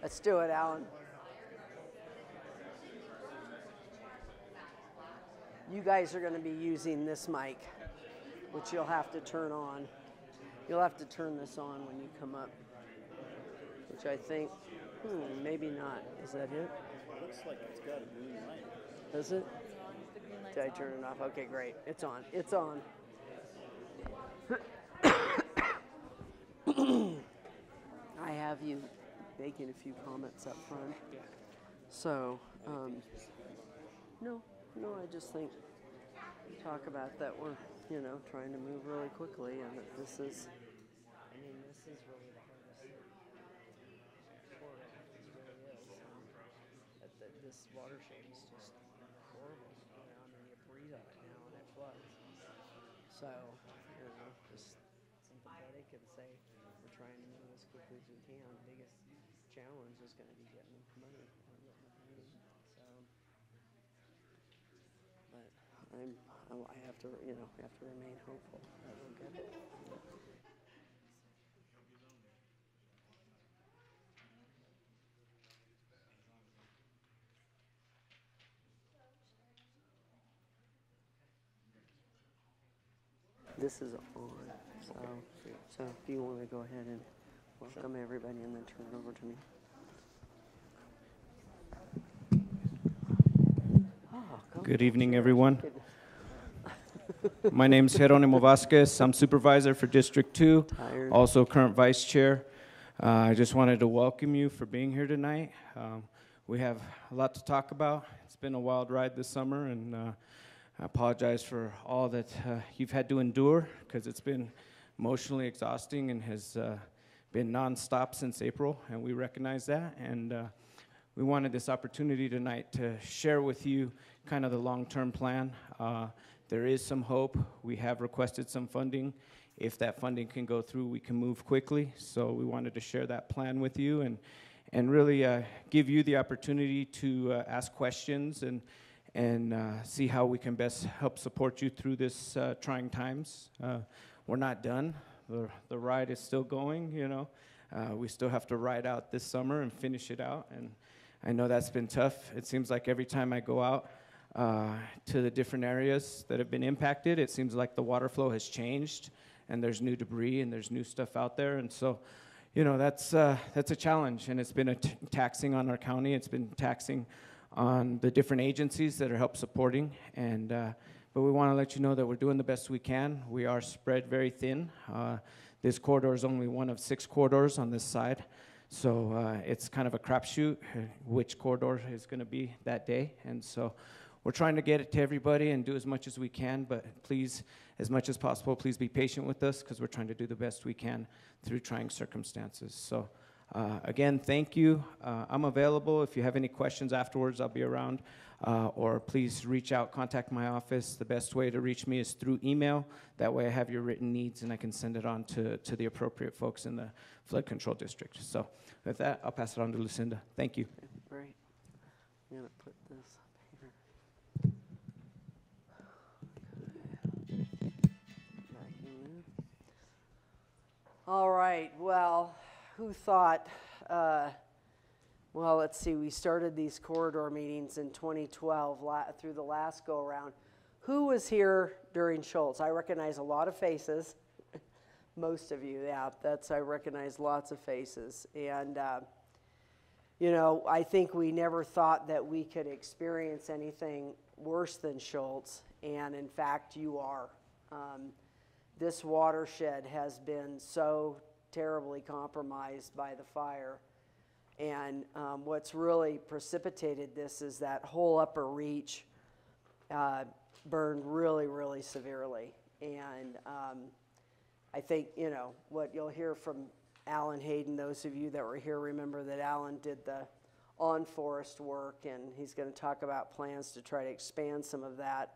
Let's do it, Alan. You guys are going to be using this mic, which you'll have to turn on. You'll have to turn this on when you come up, which I think, maybe not. Is that it? Looks like it's got a green light. Does it? Did I turn it off? Okay, great. It's on. It's on. I have you making a few comments up front. So, no, I just think talk about that we're, trying to move really quickly and that this is really the hardest for it. It really is. That this watershed is just horrible. You breathe on it now and it floods. So, just sympathetic and say we're trying to move as quickly as we can. The biggest challenge is going to be getting money or getting the funding. So, but I have to, remain hopeful that we'll get it. This is on, so if you want to go ahead and welcome everybody and then turn it over to me. Good evening, everyone. My name is Jeronimo Vasquez. I'm supervisor for District 2, also current vice chair. I just wanted to welcome you for being here tonight. We have a lot to talk about. It's been a wild ride this summer, and I apologize for all that you've had to endure, because it's been emotionally exhausting and has been nonstop since April, and we recognize that. And we wanted this opportunity tonight to share with you kind of the long-term plan. There is some hope. We have requested some funding. If that funding can go through, we can move quickly. So we wanted to share that plan with you and really give you the opportunity to ask questions and see how we can best help support you through this trying times. We're not done. The ride is still going, We still have to ride out this summer and finish it out, and I know that's been tough. It seems like every time I go out to the different areas that have been impacted, it seems like the water flow has changed, and there's new debris and there's new stuff out there, and so, that's a challenge, and it's been taxing on our county. It's been taxing on the different agencies that are help supporting, and but we want to let you know that we're doing the best we can. We are spread very thin. This corridor is only one of 6 corridors on this side, so it's kind of a crapshoot which corridor is going to be that day, and so we're trying to get it to everybody and do as much as we can, but please, as much as possible, please be patient with us, because we're trying to do the best we can through trying circumstances. So again, thank you. I'm available. If you have any questions afterwards, I'll be around. Or please reach out, contact my office. The best way to reach me is through email. That way I have your written needs, and I can send it on to the appropriate folks in the flood control district. So with that, I'll pass it on to Lucinda. Thank you. Great. I'm going to put this up here. All right, well, who thought, well, let's see, we started these corridor meetings in 2012 through the last go-around. Who was here during Schultz? I recognize a lot of faces. Most of you, yeah, I recognize lots of faces. And, I think we never thought that we could experience anything worse than Schultz, and in fact, you are. This watershed has been so terribly compromised by the fire. And what's really precipitated this is that whole upper reach burned really, really severely. And I think, what you'll hear from Alan Hayden, those of you that were here remember that Alan did the on-forest work, and he's going to talk about plans to try to expand some of that.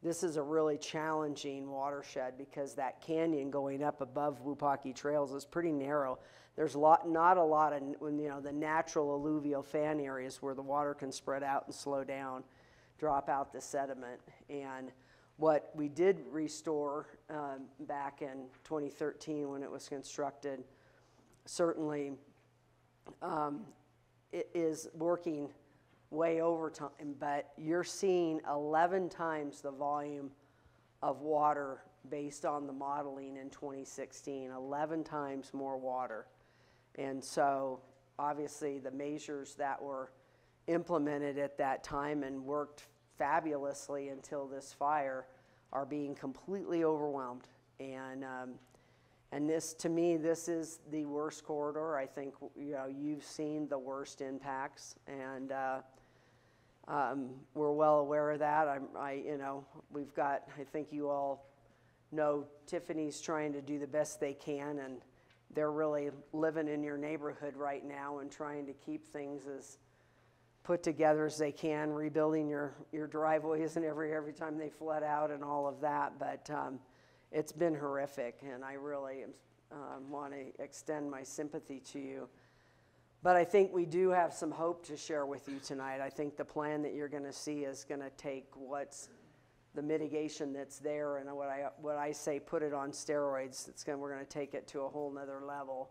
This is a really challenging watershed because that canyon going up above Wupatki trails is pretty narrow. There's not a lot of, the natural alluvial fan areas where the water can spread out and slow down, drop out the sediment. And what we did restore back in 2013 when it was constructed certainly is working way overtime, but you're seeing 11 times the volume of water based on the modeling in 2016, 11 times more water. And so obviously the measures that were implemented at that time and worked fabulously until this fire are being completely overwhelmed. And this, to me, this is the worst corridor. I think, you know, you've seen the worst impacts, and we're well aware of that. You know, we've got, I think you all know Tiffany's trying to do the best they can, and they're really living in your neighborhood right now and trying to keep things as put together as they can, rebuilding your driveways and every time they flood out and all of that. But it's been horrific, and I really want to extend my sympathy to you. But I think we do have some hope to share with you tonight. I think the plan that you're going to see is going to take what's the mitigation that's there, and what I say, put it on steroids. We're going to take it to a whole nother level.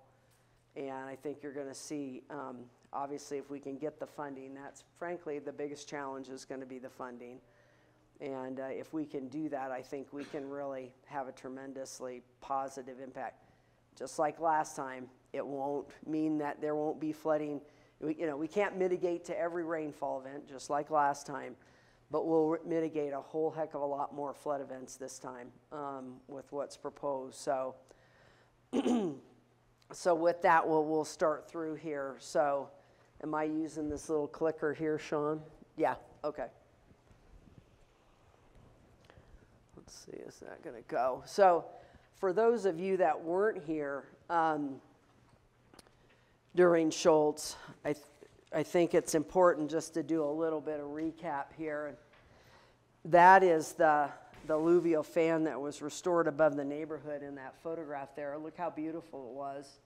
And I think you're going to see, obviously, if we can get the funding, that's frankly the biggest challenge is going to be the funding. And if we can do that, I think we can really have a tremendously positive impact. Just like last time, it won't mean that there won't be flooding. We can't mitigate to every rainfall event, just like last time, but we'll mitigate a whole heck of a lot more flood events this time with what's proposed. So, so with that, we'll start through here. So, am I using this little clicker here, Sean? Yeah, okay. Let's see, is that going to go? So, for those of you that weren't here during Schultz, I think it's important just to do a little bit of recap here. That is the alluvial fan that was restored above the neighborhood in that photograph there. Look how beautiful it was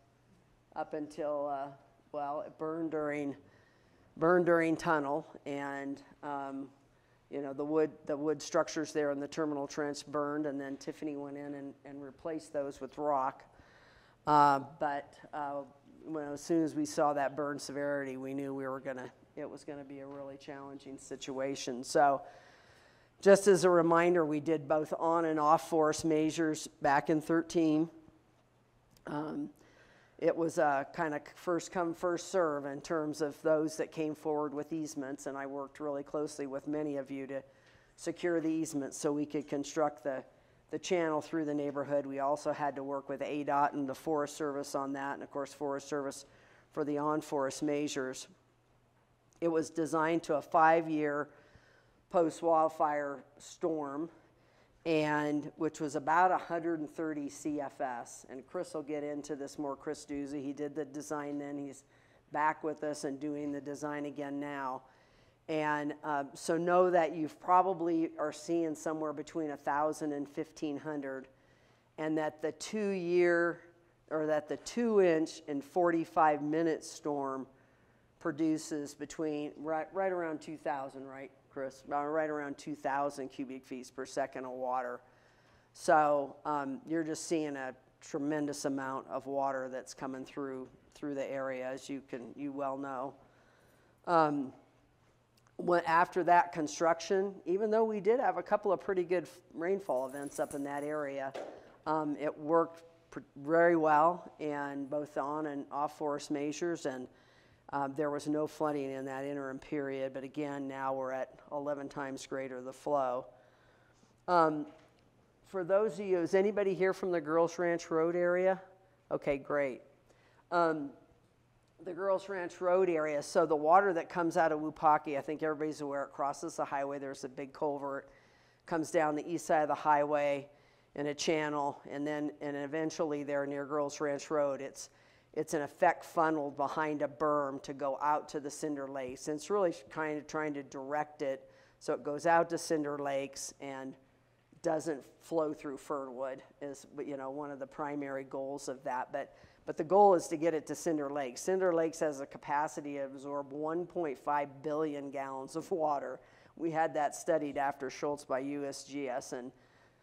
up until, well, it burned during tunnel, and you know, the wood structures there in the terminal trench burned, and then Tiffany went in and replaced those with rock. But as soon as we saw that burn severity, we knew it was gonna be a really challenging situation. So, just as a reminder, we did both on and off forest measures back in 2013. It was a kind of first come, first serve in terms of those that came forward with easements, and I worked really closely with many of you to secure the easements so we could construct the channel through the neighborhood. We also had to work with ADOT and the Forest Service on that, and of course Forest Service for the on-forest measures. It was designed to a 5-year post-wildfire storm, and which was about 130 CFS. And Chris will get into this more, Chris Doozy. He did the design then. He's back with us and doing the design again now. And so know that you probably are seeing somewhere between 1,000 and 1,500, and that the 2-year, or that the 2-inch and 45-minute storm produces between right around 2,000, right, Chris? Right around 2,000 cubic feet per second of water. So you're just seeing a tremendous amount of water that's coming through the area, as you well know. After that construction, even though we did have a couple of pretty good rainfall events up in that area, it worked very well, and both on and off forest measures, and there was no flooding in that interim period. But again, now we're at 11 times greater the flow. For those of you, is anybody here from the Girls Ranch Road area? Okay, great. The Girls Ranch Road area, so the water that comes out of Wupatki, I think everybody's aware, it crosses the highway. There's a big culvert, comes down the east side of the highway in a channel, and eventually there near Girls Ranch Road, it's in effect funneled behind a berm to go out to the Cinder Lakes. And it's really kind of trying to direct it so it goes out to Cinder Lakes and doesn't flow through Fernwood, is one of the primary goals of that. But the goal is to get it to Cinder Lakes. Cinder Lakes has a capacity to absorb 1.5 billion gallons of water. We had that studied after Schultz by USGS, and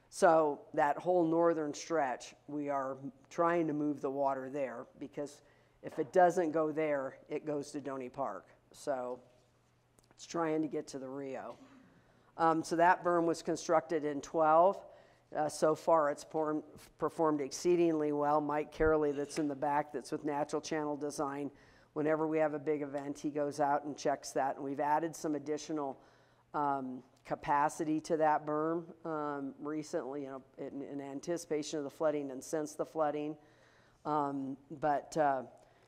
so that whole northern stretch, we are trying to move the water there because If it doesn't go there, it goes to Doney Park. So it's trying to get to the Rio. So that berm was constructed in 12. So far, it's performed exceedingly well. Mike Carrolley, that's in the back, that's with Natural Channel Design, whenever we have a big event, he goes out and checks that. And we've added some additional capacity to that berm recently, you know, in anticipation of the flooding and since the flooding. But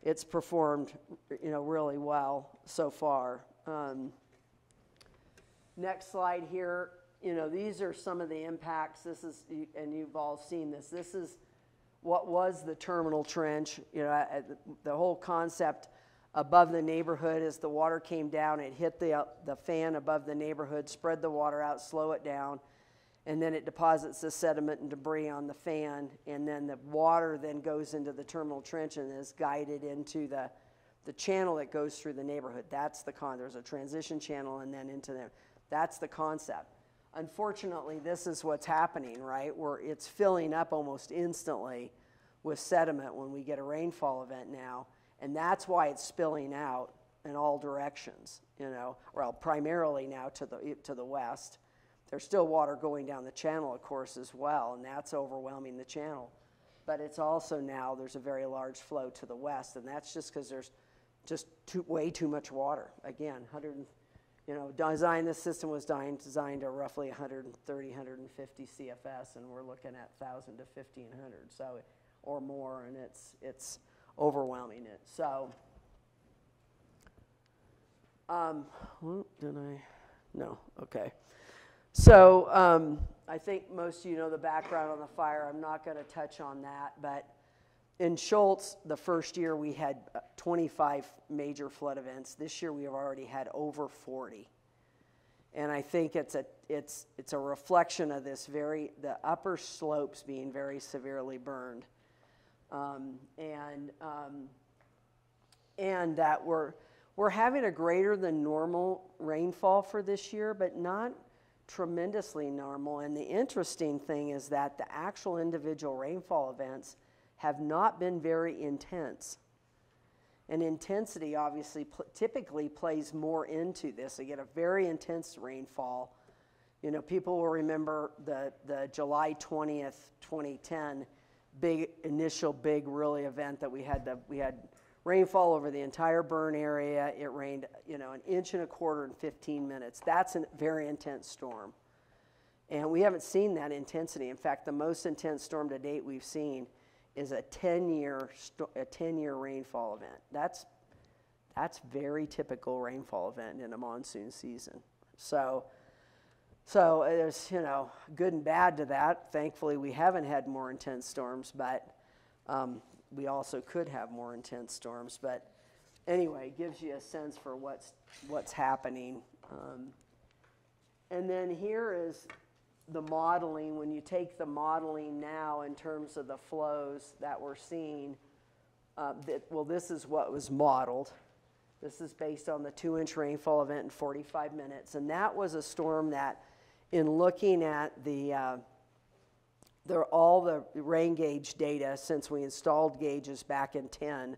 it's performed, you know, really well so far. Next slide here. You know, these are some of the impacts. This is, and you've all seen this. This is what was the terminal trench. You know, the whole concept above the neighborhood, as the water came down, it hit the fan above the neighborhood, spread the water out, slow it down, and then it deposits the sediment and debris on the fan, and then the water then goes into the terminal trench and is guided into the channel that goes through the neighborhood. That's there's a transition channel and then into there. That's the concept. Unfortunately, this is what's happening, right? Where it's filling up almost instantly with sediment when we get a rainfall event now. And that's why it's spilling out in all directions, you know, well, primarily now to the west. There's still water going down the channel, of course, as well, and that's overwhelming the channel. But it's also now, there's a very large flow to the west, and that's just because there's just way too much water. Again, you know, this system was designed to roughly 130, 150 CFS, and we're looking at 1,000 to 1,500, so, or more, and it's overwhelming it. So, no, okay. So, I think most of you know the background on the fire. I'm not going to touch on that, but in Schultz, the first year we had 25 major flood events. This year we have already had over 40. And I think it's a reflection of this the upper slopes being very severely burned. And that we're having a greater than normal rainfall for this year, but not tremendously normal. And the interesting thing is that the actual individual rainfall events have not been very intense. And intensity obviously typically plays more into this. You get a very intense rainfall. You know, people will remember the July 20th, 2010 initial big really event that we had rainfall over the entire burn area. It rained, you know, 1.25 inches in 15 minutes. That's a very intense storm. And we haven't seen that intensity. In fact, the most intense storm to date we've seen is a 10-year rainfall event. That's very typical rainfall event in a monsoon season. So there's, you know, good and bad to that. Thankfully, we haven't had more intense storms, but we also could have more intense storms. But anyway, it gives you a sense for what's happening. And then here is the modeling. When you take the modeling now in terms of the flows that we're seeing, this is what was modeled. This is based on the 2-inch rainfall event in 45 minutes. And that was a storm that, in looking at all the rain gauge data since we installed gauges back in 10,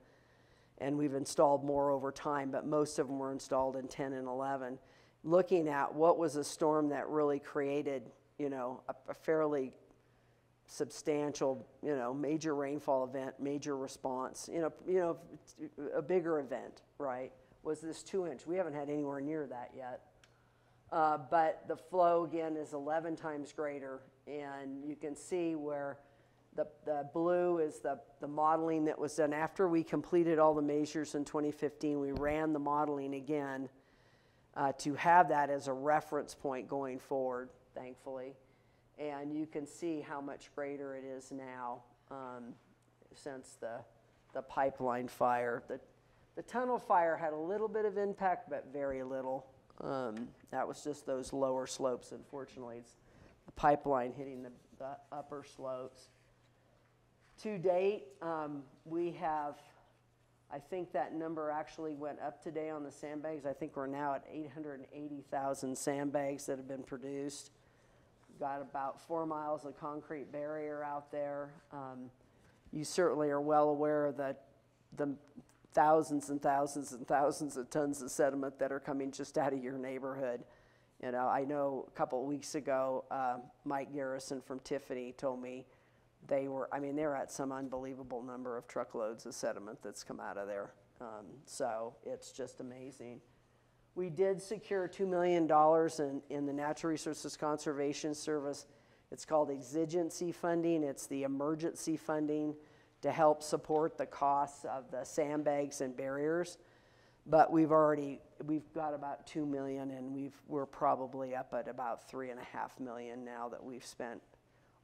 and we've installed more over time, but most of them were installed in 10 and 11, looking at what was a storm that really created, you know, a fairly substantial, you know, major rainfall event, major response, you know, a bigger event, right, was this 2-inch. We haven't had anywhere near that yet. But the flow, again, is 11 times greater, and you can see where the blue is the modeling that was done after we completed all the measures in 2015. We ran the modeling again to have that as a reference point going forward, thankfully. And you can see how much greater it is now since the pipeline fire. The tunnel fire had a little bit of impact, but very little. That was just those lower slopes, unfortunately. It's the pipeline hitting the upper slopes. To date, we have, I think that number actually went up today on the sandbags. I think we're now at 880,000 sandbags that have been produced. We've got about 4 miles of concrete barrier out there. You certainly are well aware of the thousands and thousands and thousands of tons of sediment that are coming just out of your neighborhood. You know, I know a couple of weeks ago, Mike Garrison from Tiffany told me they're at some unbelievable number of truckloads of sediment that's come out of there. So it's just amazing. We did secure $2 million in the Natural Resources Conservation Service. It's called exigency funding. It's the emergency funding to help support the costs of the sandbags and barriers. But we've got about $2 million, and we're probably up at about $3.5 million now that we've spent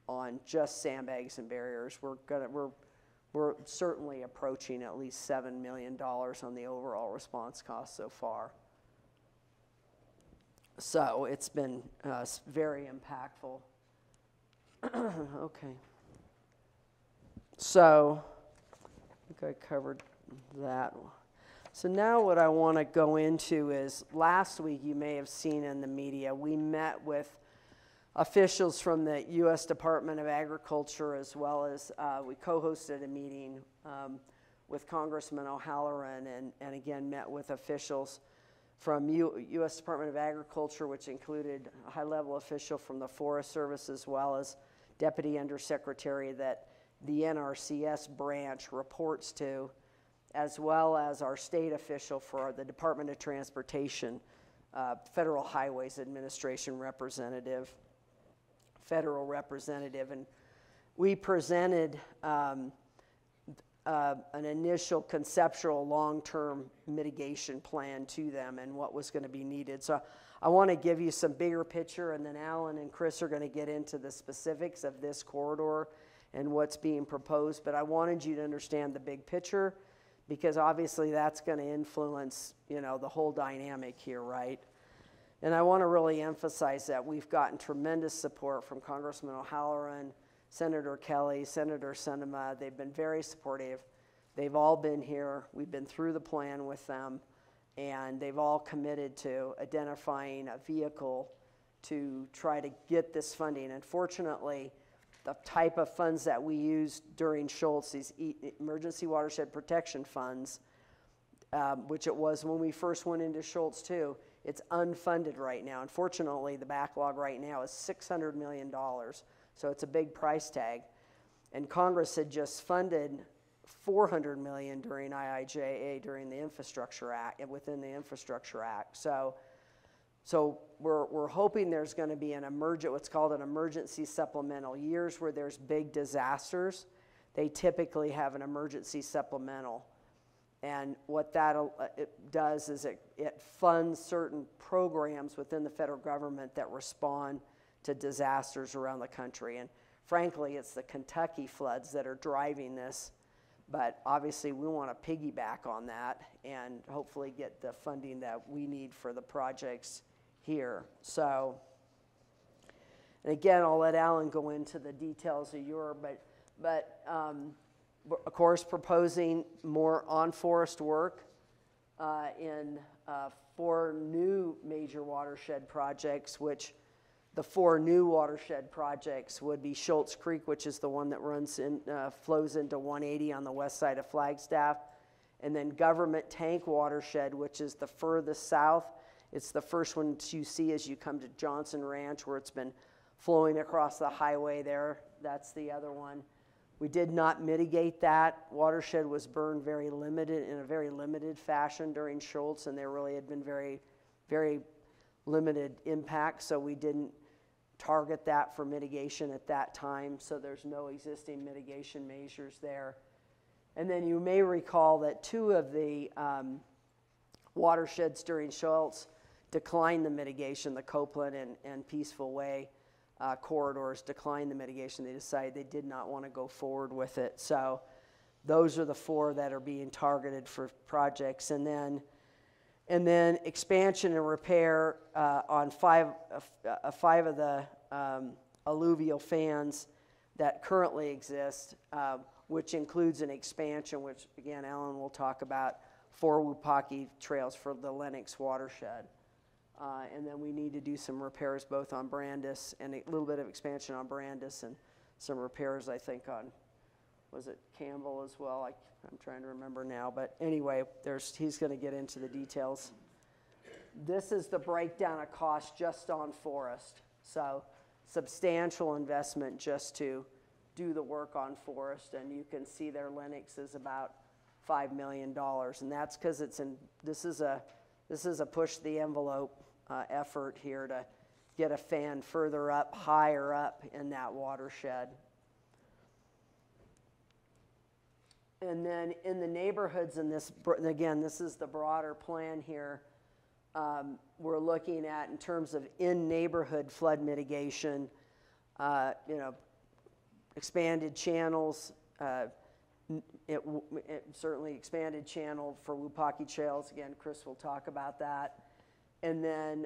on just sandbags and barriers. We're certainly approaching at least $7 million on the overall response cost so far. So it's been very impactful. Okay. So I think I covered that. So now what I want to go into is, last week you may have seen in the media, we met with officials from the U.S. Department of Agriculture, as well as we co-hosted a meeting with Congressman O'Halloran, and again met with officials from U.S. Department of Agriculture, which included a high-level official from the Forest Service, as well as Deputy Undersecretary that the NRCS branch reports to, as well as our state official for the Department of Transportation, Federal Highways Administration representative, federal representative. And we presented an initial conceptual long-term mitigation plan to them and what was going to be needed. So I want to give you some bigger picture, and then Alan and Chris are going to get into the specifics of this corridor and what's being proposed. But I wanted you to understand the big picture, because obviously that's going to influence, you know, the whole dynamic here, right? And I want to really emphasize that we've gotten tremendous support from Congressman O'Halloran, Senator Kelly, Senator Sinema. They've been very supportive. They've all been here. We've been through the plan with them, and they've all committed to identifying a vehicle to try to get this funding. Unfortunately, the type of funds that we used during Schultz, these emergency watershed protection funds, which it was when we first went into Schultz too, it's unfunded right now. Unfortunately, the backlog right now is $600 million, so it's a big price tag. And Congress had just funded $400 million during IIJA, during the Infrastructure Act, within the Infrastructure Act. So we're hoping there's going to be what's called an emergency supplemental. Years where there's big disasters, they typically have an emergency supplemental. And what that it does is it funds certain programs within the federal government that respond to disasters around the country. And frankly, it's the Kentucky floods that are driving this. But obviously, we want to piggyback on that and hopefully get the funding that we need for the projects here. So, and again, I'll let Alan go into the details of but of course, proposing more on-forest work in 4 new major watershed projects, which the 4 new watershed projects would be Schultz Creek, which is the one that flows into 180 on the west side of Flagstaff, and then Government Tank Watershed, which is the furthest south. It's the first one you see as you come to Johnson Ranch, where it's been flowing across the highway there. That's the other one. We did not mitigate that. Watershed was burned in a very limited fashion during Schultz, and there really had been very, very limited impact, so we didn't target that for mitigation at that time, so there's no existing mitigation measures there. And then you may recall that 2 of the watersheds during Schultz declined the mitigation. The Copeland and Peaceful Way corridors declined the mitigation. They decided they did not want to go forward with it. So those are the 4 that are being targeted for projects. And then expansion and repair on 5 of the alluvial fans that currently exist, which includes an expansion, which again Alan will talk about, 4 Wupatki trails for the Lennox watershed. And then we need to do some repairs both on Brandis and a little bit of expansion on Brandis and some repairs, I think, on was it Campbell as well? I'm trying to remember now, but anyway, he's going to get into the details. This is the breakdown of cost just on forest. So substantial investment just to do the work on forest, and you can see their Linux is about $5 million, and that's because this is a push the envelope effort here to get a fan further up, higher up in that watershed. And then in the neighborhoods, and this is the broader plan here, we're looking at in terms of in-neighborhood flood mitigation, expanded channels, certainly expanded channel for Wupatki trails. Again, Chris will talk about that. And then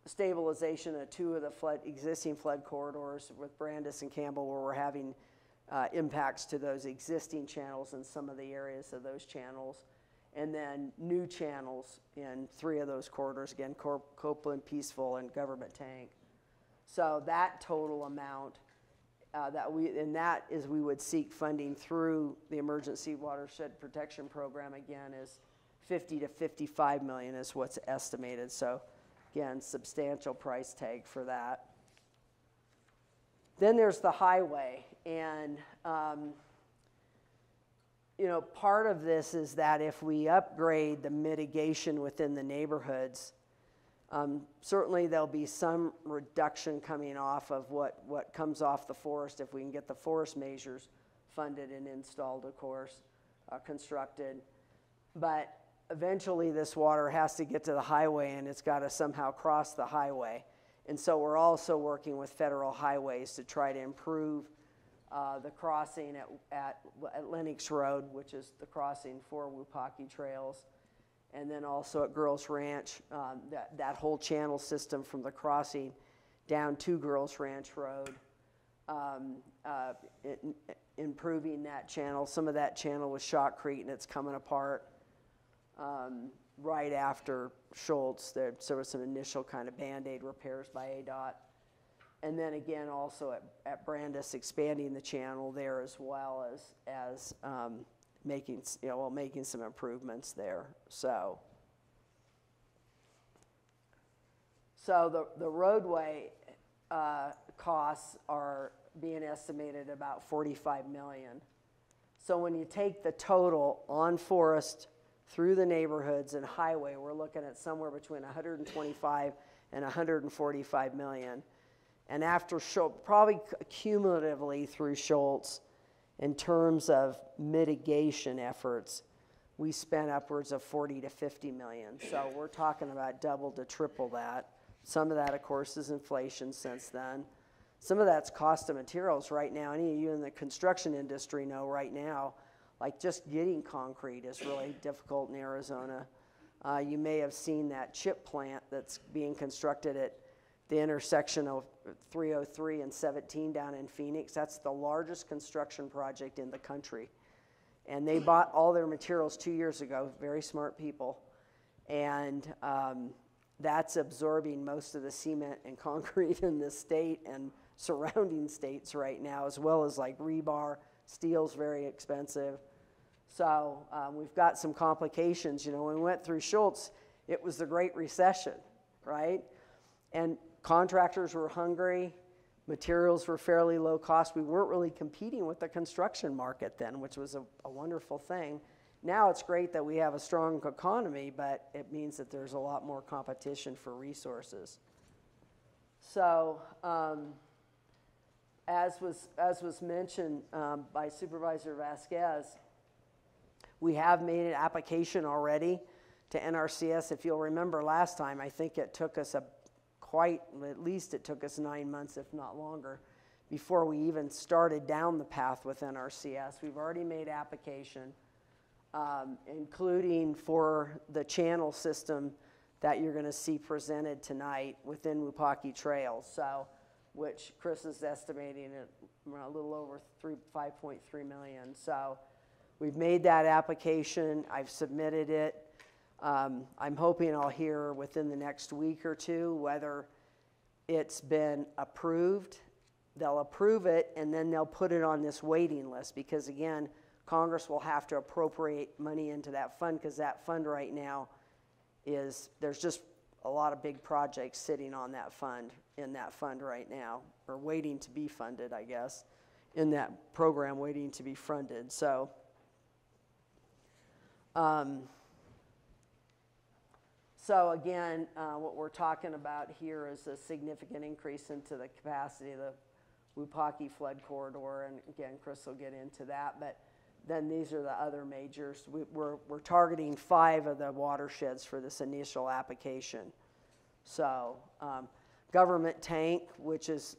stabilization of 2 of the existing flood corridors with Brandis and Campbell, where we're having impacts to those existing channels in some of the areas of those channels. And then new channels in 3 of those corridors, again, Copeland, Peaceful, and Government Tank. So that total amount we would seek funding through the Emergency Watershed Protection Program, again, is 50 to 55 million is what's estimated. So again, substantial price tag for that. Then there's the highway, and part of this is that if we upgrade the mitigation within the neighborhoods, certainly there'll be some reduction coming off of what comes off the forest if we can get the forest measures funded and installed, of course, constructed. But eventually this water has to get to the highway, and it's got to somehow cross the highway. And so we're also working with federal highways to try to improve the crossing at Lennox Road, which is the crossing for Wupatki trails. And then also at Girls Ranch, that whole channel system from the crossing down to Girls Ranch Road, improving that channel. Some of that channel was shotcrete, and it's coming apart right after Schultz. There was some initial kind of Band-Aid repairs by ADOT. And then again, also at Brandis, expanding the channel there as well as making some improvements there. So the roadway costs are being estimated about 45 million. So when you take the total on forest through the neighborhoods and highway, we're looking at somewhere between 125 and 145 million. And after Schultz, probably cumulatively through Schultz, in terms of mitigation efforts, we spent upwards of 40 to 50 million. So we're talking about double to triple that. Some of that, of course, is inflation since then. Some of that's cost of materials right now. Any of you in the construction industry know right now, like just getting concrete is really difficult in Arizona. You may have seen that chip plant that's being constructed at the intersection of 303 and 17 down in Phoenix. That's the largest construction project in the country. And they bought all their materials 2 years ago, very smart people. And that's absorbing most of the cement and concrete in this state and surrounding states right now, as well as like rebar. Steel's very expensive. So we've got some complications. When we went through Schultz, it was the Great Recession, right? And contractors were hungry, materials were fairly low cost. We weren't really competing with the construction market then, which was a wonderful thing. Now it's great that we have a strong economy, but it means that there's a lot more competition for resources. So as was mentioned by Supervisor Vasquez, we have made an application already to NRCS. If you'll remember last time, I think it took us at least it took us 9 months, if not longer, before we even started down the path with NRCS. We've already made application, including for the channel system that you're going to see presented tonight within Wupatki trails, which Chris is estimating at a little over 5.3 million. So we've made that application. I've submitted it. I'm hoping I'll hear within the next week or two whether it's been approved they'll approve it, and then they'll put it on this waiting list, because again, Congress will have to appropriate money into that fund, because that fund right now there's just a lot of big projects sitting on that fund, in that fund right now, or waiting to be funded, I guess, in that program waiting to be funded. So, so again, what we're talking about here is a significant increase into the capacity of the Wupatki flood corridor, and again, Chris will get into that, but then these are the other majors. We're targeting 5 of the watersheds for this initial application. So, government tank, which is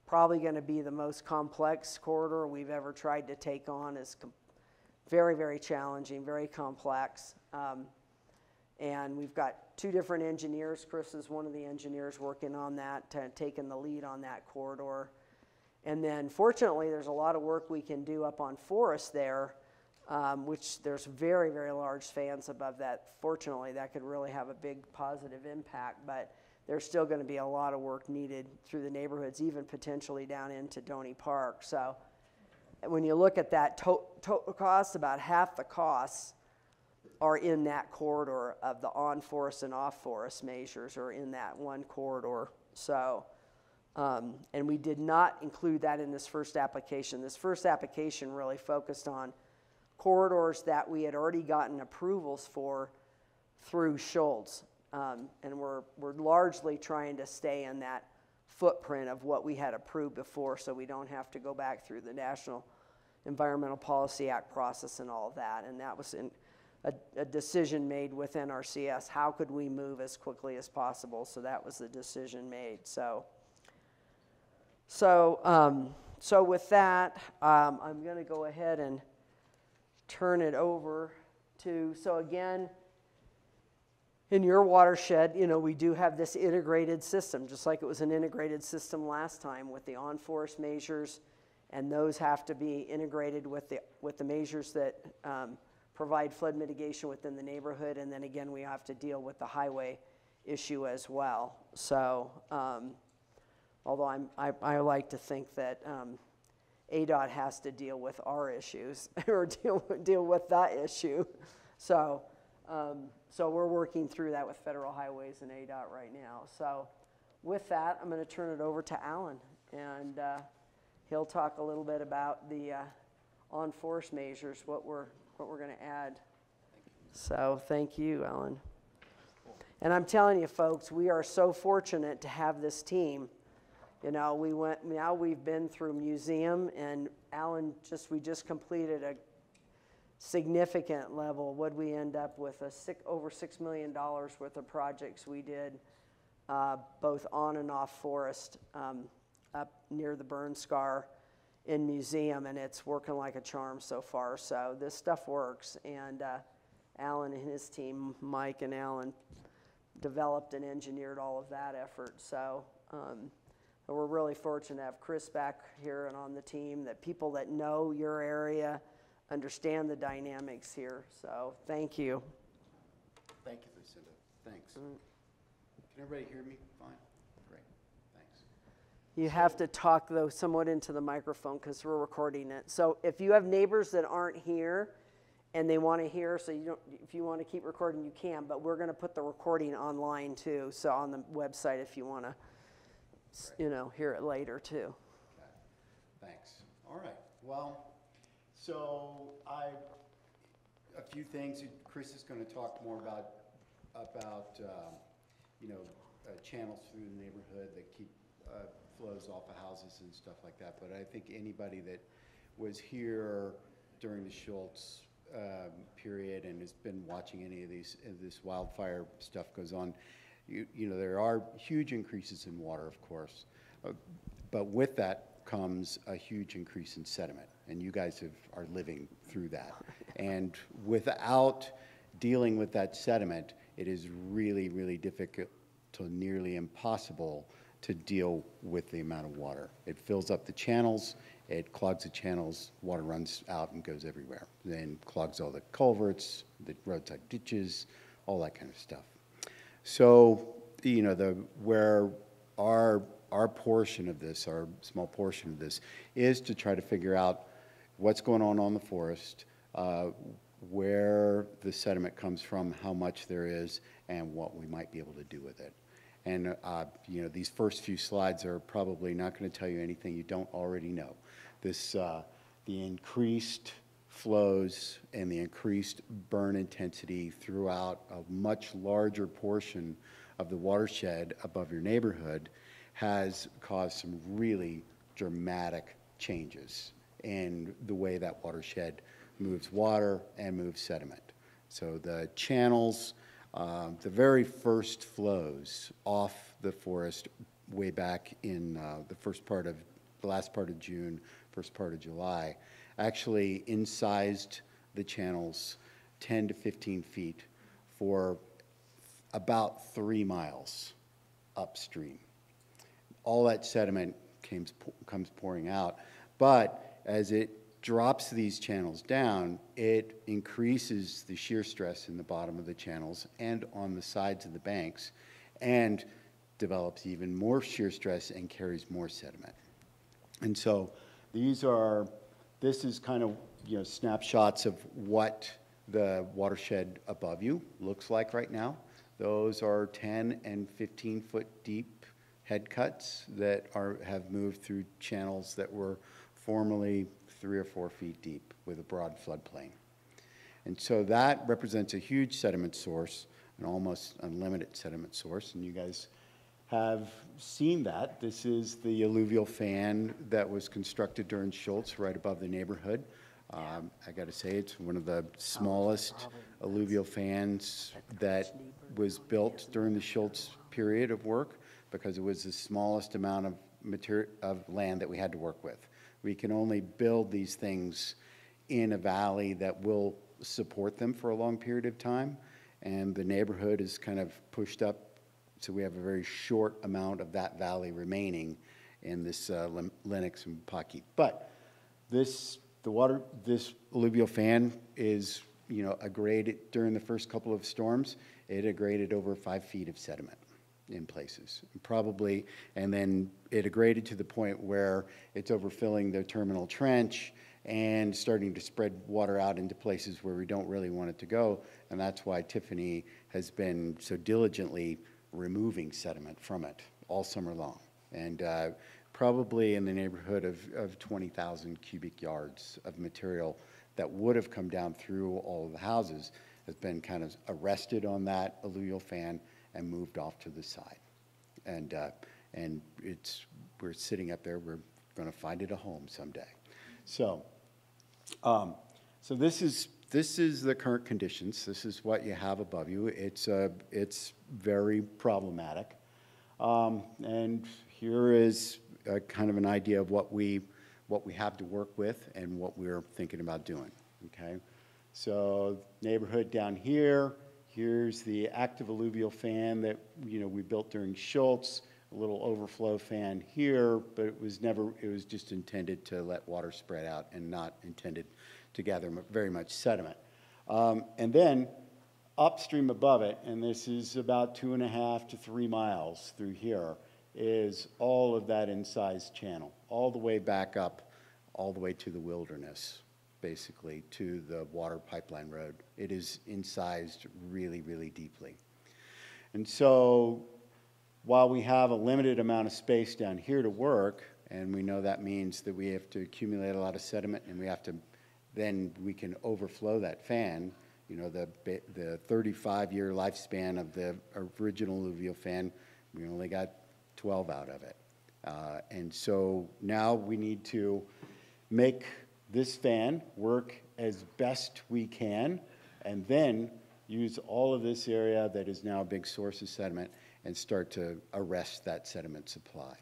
probably going to be the most complex corridor we've ever tried to take on, is very, very challenging, very complex. And we've got 2 different engineers. Chris is one of the engineers working on that, taking the lead on that corridor. And then fortunately, there's a lot of work we can do up on Forest there, which there's very, very large fans above that. Fortunately, that could really have a big positive impact, but there's still going to be a lot of work needed through the neighborhoods, even potentially down into Doney Park. So when you look at that total cost, about half the costs are in that corridor of the on-forest and off-forest measures, are in that one corridor. So, and we did not include that in this first application. This first application really focused on corridors that we had already gotten approvals for through Schultz. And we're largely trying to stay in that footprint of what we had approved before, so we don't have to go back through the National Environmental Policy Act process and all of that. And that was a decision made within RCS. How could we move as quickly as possible? So that was the decision made. So with that, I'm going to go ahead and turn it over to, so again, in your watershed, you know, we do have this integrated system, just like it was an integrated system last time with the on-forest measures, and those have to be integrated with the measures that provide flood mitigation within the neighborhood, and then again, we have to deal with the highway issue as well. So, although I like to think that ADOT has to deal with our issues or deal with that issue. So, so we're working through that with Federal Highways and ADOT right now. So with that, I'm going to turn it over to Alan, and he'll talk a little bit about the on-forest measures, what we're going to add. So thank you, Alan. And I'm telling you, folks, we are so fortunate to have this team. You know, we've been through museum, and Alan we just completed a significant level. What'd we end up with? Over $6 million worth of projects we did, both on and off forest, up near the burn scar in museum, and it's working like a charm so far. So this stuff works, and Alan and his team, Mike and Alan, developed and engineered all of that effort. So we're really fortunate to have Chris back here and on the team, that people that know your area understand the dynamics here. So thank you. Thank you, Lucinda. Thanks. Can everybody hear me fine? Great. Thanks. You have to talk, though, somewhat into the microphone because we're recording it. So if you have neighbors that aren't here and they want to hear, so you don't, if you want to keep recording, you can, but we're going to put the recording online too, so on the website if you want to, you know, hear it later too. Okay. Thanks. All right. Well, so a few things. Chris is going to talk more about you know, channels through the neighborhood that keep flows off of houses and stuff like that. But I think anybody that was here during the Schultz period and has been watching any of this wildfire stuff goes on, you know, there are huge increases in water, of course, but with that comes a huge increase in sediment, and you guys are living through that. And without dealing with that sediment, it is really, really difficult to nearly impossible to deal with the amount of water. It fills up the channels, it clogs the channels, water runs out and goes everywhere. Then clogs all the culverts, the roadside ditches, all that kind of stuff. So, you know, where our our portion of this, our small portion of this, is to try to figure out what's going on the forest, where the sediment comes from, how much there is, and what we might be able to do with it. And you know, these first few slides are probably not going to tell you anything you don't already know. This, the increased flows and the increased burn intensity throughout a much larger portion of the watershed above your neighborhood has caused some really dramatic changes in the way that watershed moves water and moves sediment. So the channels, the very first flows off the forest way back in the last part of June, first part of July, actually incised the channels 10 to 15 feet for about 3 miles upstream. All that sediment comes pouring out, but as it drops these channels down, it increases the shear stress in the bottom of the channels and on the sides of the banks, and develops even more shear stress and carries more sediment. And so this is kind of, you know, snapshots of what the watershed above you looks like right now. Those are 10 and 15 foot deep head cuts that have moved through channels that were formerly 3 or 4 feet deep with a broad floodplain. And so that represents a huge sediment source, an almost unlimited sediment source, and you guys have seen that. This is the alluvial fan that was constructed during Schultz right above the neighborhood. I got to say, it's one of the smallest alluvial fans that was built during the Schultz period of work, because it was the smallest amount of material of land that we had to work with. We can only build these things in a valley that will support them for a long period of time, and the neighborhood is kind of pushed up, so we have a very short amount of that valley remaining in this Lennox and Wupatki. But this alluvial fan is, you know, aggraded during the first couple of storms. It aggraded over 5 feet of sediment in places, probably, and then it aggraded to the point where it's overfilling the terminal trench and starting to spread water out into places where we don't really want it to go, and that's why Tiffany has been so diligently removing sediment from it all summer long, and probably in the neighborhood of 20,000 cubic yards of material that would have come down through all of the houses has been kind of arrested on that alluvial fan and moved off to the side. And we're sitting up there, we're going to find it a home someday. So this is the current conditions. This is what you have above you. It's very problematic. And here is kind of an idea of what we have to work with and what we're thinking about doing, okay? So neighborhood down here, here's the active alluvial fan that, you know, we built during Schultz, a little overflow fan here, but it was just intended to let water spread out and not intended to gather very much sediment. And then upstream above it, and this is about 2.5 to 3 miles through here, is all of that incised channel, all the way back up, all the way to the wilderness, basically, to the water pipeline road. It is incised really, really deeply. And so while we have a limited amount of space down here to work, and we know that means that we have to accumulate a lot of sediment, and then we can overflow that fan. You know, the 35-year lifespan of the original alluvial fan, we only got 12 out of it. And so now we need to make this fan work as best we can, and then use all of this area that is now a big source of sediment and start to arrest that sediment supply.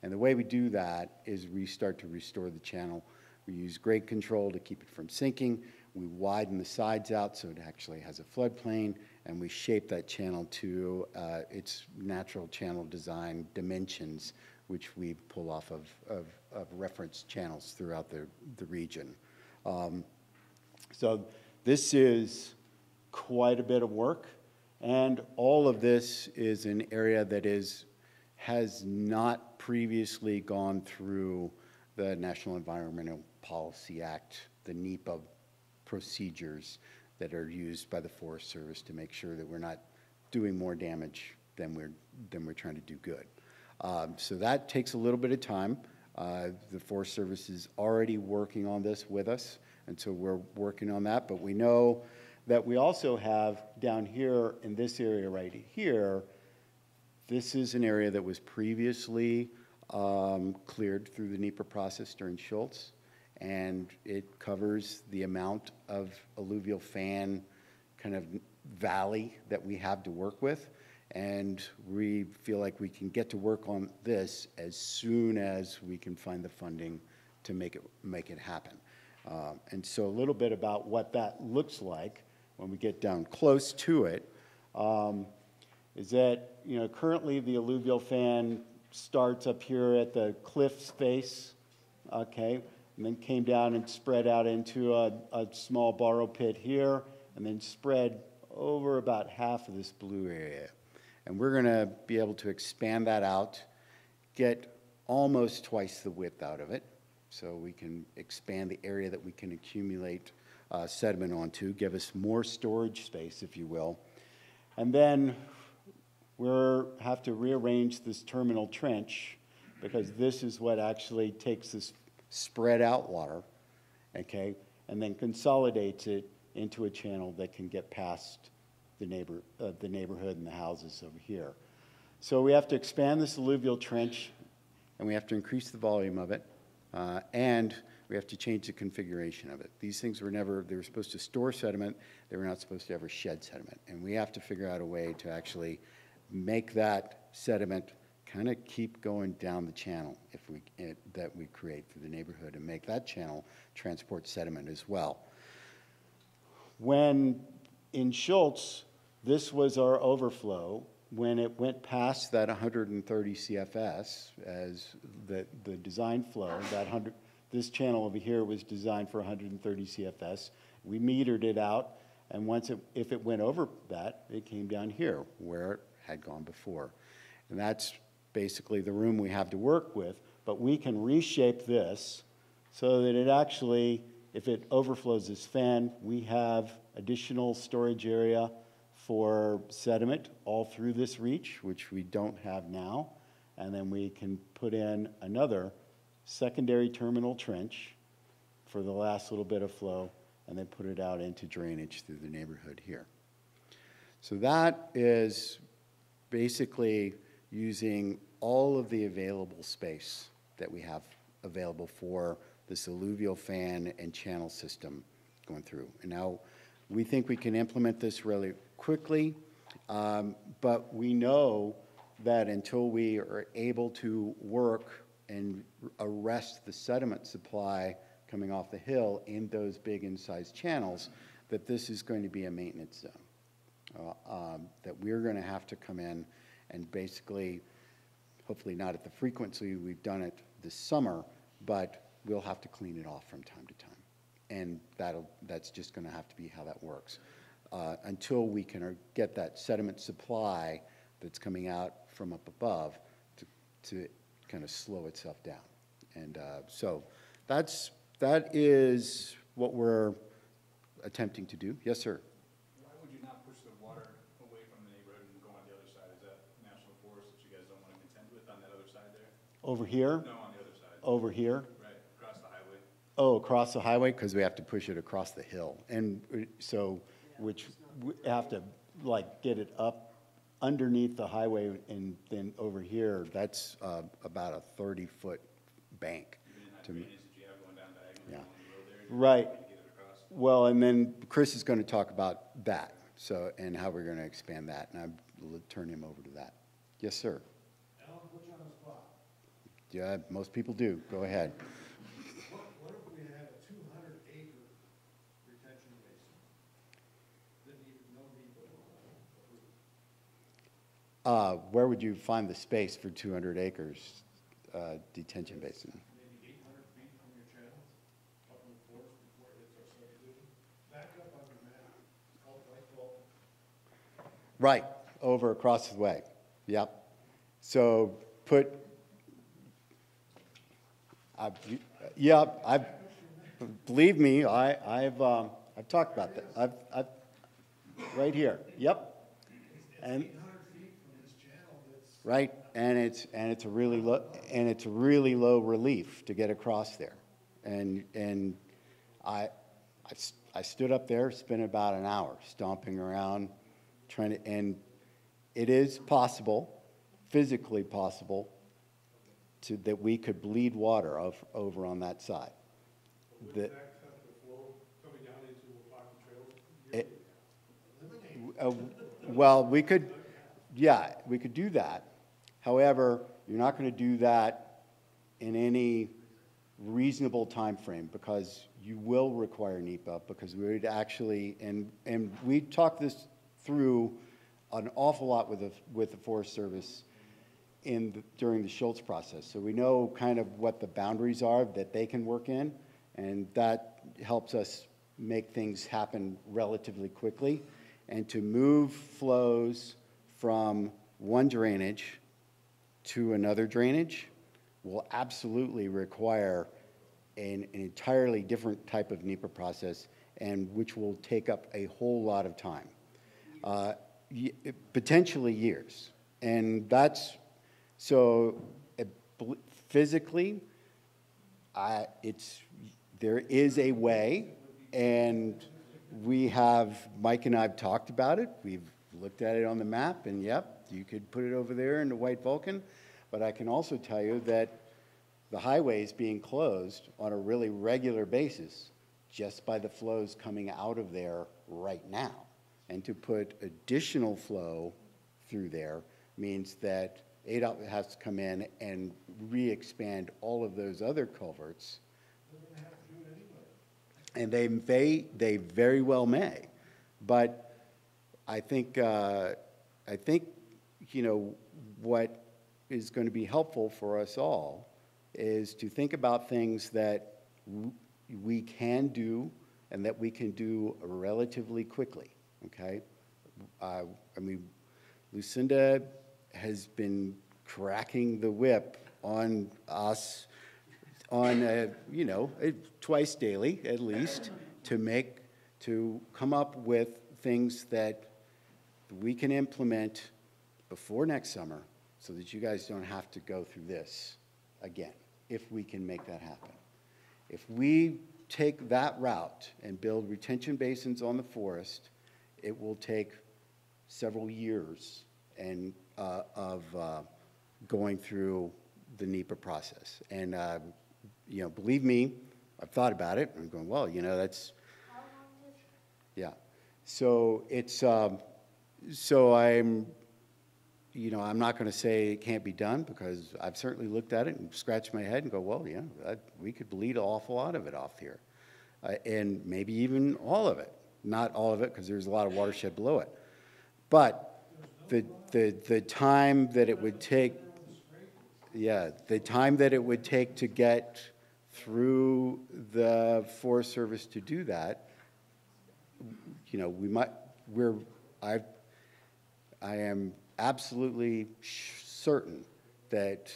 And the way we do that is we start to restore the channel. We use grade control to keep it from sinking. We widen the sides out so it actually has a floodplain, and we shape that channel to its natural channel design dimensions, which we pull off of reference channels throughout the region. So this is quite a bit of work, and all of this is an area that has not previously gone through the National Environmental Policy Act, the NEPA procedures that are used by the Forest Service to make sure that we're not doing more damage than we're trying to do good. So that takes a little bit of time. The Forest Service is already working on this with us, and so we're working on that. But we know that we also have down here in this area right here, this is an area that was previously cleared through the NEPA process during Schultz, and it covers the amount of alluvial fan kind of valley that we have to work with. And we feel like we can get to work on this as soon as we can find the funding to make it happen. And so a little bit about what that looks like when we get down close to it is that, you know, currently the alluvial fan starts up here at the cliff's face, okay, and then came down and spread out into a small borrow pit here, and then spread over about half of this blue area. And we're going to be able to expand that out, get almost twice the width out of it, so we can expand the area that we can accumulate sediment onto, give us more storage space, if you will. And then we'll have to rearrange this terminal trench, because this is what actually takes this spread out water, okay, and then consolidates it into a channel that can get past the neighborhood and the houses over here. So we have to expand this alluvial trench, and we have to increase the volume of it, and we have to change the configuration of it. These things were never, they were supposed to store sediment, they were not supposed to ever shed sediment. And we have to figure out a way to actually make that sediment kind of keep going down the channel that we create through the neighborhood, and make that channel transport sediment as well. When in Schultz, this was our overflow. When it went past that 130 CFS as the design flow, this channel over here was designed for 130 CFS. We metered it out, and if it went over that, it came down here where it had gone before. And that's basically the room we have to work with, but we can reshape this so that it actually, if it overflows this fan, we have additional storage area for sediment all through this reach, which we don't have now. And then we can put in another secondary terminal trench for the last little bit of flow, and then put it out into drainage through the neighborhood here. So that is basically using all of the available space that we have available for this alluvial fan and channel system going through. And now we think we can implement this really quickly, but we know that until we are able to work and arrest the sediment supply coming off the hill in those big incised channels, that this is going to be a maintenance zone. That we're going to have to come in and basically, hopefully not at the frequency we've done it this summer, but we'll have to clean it off from time to time. And that's just going to have to be how that works. Until we can get that sediment supply that's coming out from up above to kind of slow itself down. And so that is what we're attempting to do. Yes, sir? Why would you not push the water away from the neighborhood and go on the other side? Is that national forest that you guys don't want to contend with on that other side there? Over here? No, on the other side. Over here? Right, across the highway. Oh, across the highway, because we have to push it across the hill. And so, which we have to like get it up underneath the highway, and then over here, that's about a 30-foot bank. Even in that drainage that you have going down diagonally along the road there, Right. to get it across. Well, and then Chris is going to talk about that, so, and how we're going to expand that, and I'll turn him over to that. Yes, sir. Alan, put you on the spot. Yeah, most people do. Go ahead. What if we had a 200-acre retention basin that needed no NEPA approval? Where would you find the space for 200 acres detention basin? Maybe 800 feet from your channels, up in the forest before it hits our subdivision? Back up on the map, it's called White Vault. Right, over across the way. Yep. So put, yeah, believe me, I've talked about that. I've right here, yep. And 800 feet from this channel that's. right, and it's a really low relief to get across there, and I stood up there, spent about an hour stomping around, trying to, and it is possible, physically possible, that we could bleed water over on that side. Would The- that cut the flow coming down into Wupatki Trail? Well, we could, yeah, we could do that. However, you're not going to do that in any reasonable time frame because you will require NEPA because we would actually, and we talked this through an awful lot with the Forest Service during the Schultz process. So we know kind of what the boundaries are that they can work in, and that helps us make things happen relatively quickly. And to move flows from one drainage to another drainage will absolutely require an entirely different type of NEPA process, and which will take up a whole lot of time, potentially years. And that's, so physically, there is a way, and Mike and I have talked about it. We've looked at it on the map, and yep, you could put it over there in the White Vulcan. But I can also tell you that the highway is being closed on a really regular basis just by the flows coming out of there right now. And to put additional flow through there means that ADOT has to come in and re-expand all of those other culverts. They're gonna have to do it anyway. And they very well may. But I think, you know, what is going to be helpful for us all is to think about things that we can do and that we can do relatively quickly, okay? I mean, Lucinda has been cracking the whip on us on, you know, twice daily at least to come up with things that we can implement before next summer so that you guys don't have to go through this again, if we can make that happen. If we take that route and build retention basins on the forest, it will take several years and of going through the NEPA process. And, you know, believe me, I've thought about it. I'm going, well, you know, that's, yeah. So it's, so I'm, you know, I'm not going to say it can't be done because I've certainly looked at it and scratched my head and go, well, yeah, we could bleed an awful lot of it off here. And maybe even all of it. Not all of it because there's a lot of watershed below it. But the time that it would take, yeah, the time that it would take to get through the Forest Service to do that, you know, I am absolutely certain that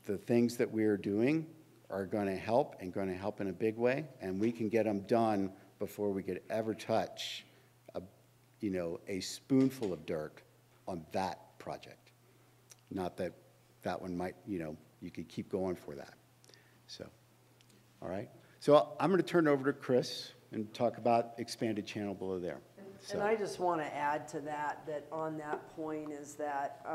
the things that we are doing are going to help and going to help in a big way, and we can get them done before we could ever touch you know, a spoonful of dirt on that project. Not that that one might, you know, you could keep going for that. So, all right. So I'm going to turn it over to Chris and talk about expanded channel below there. So. And I just want to add to that, that on that point is that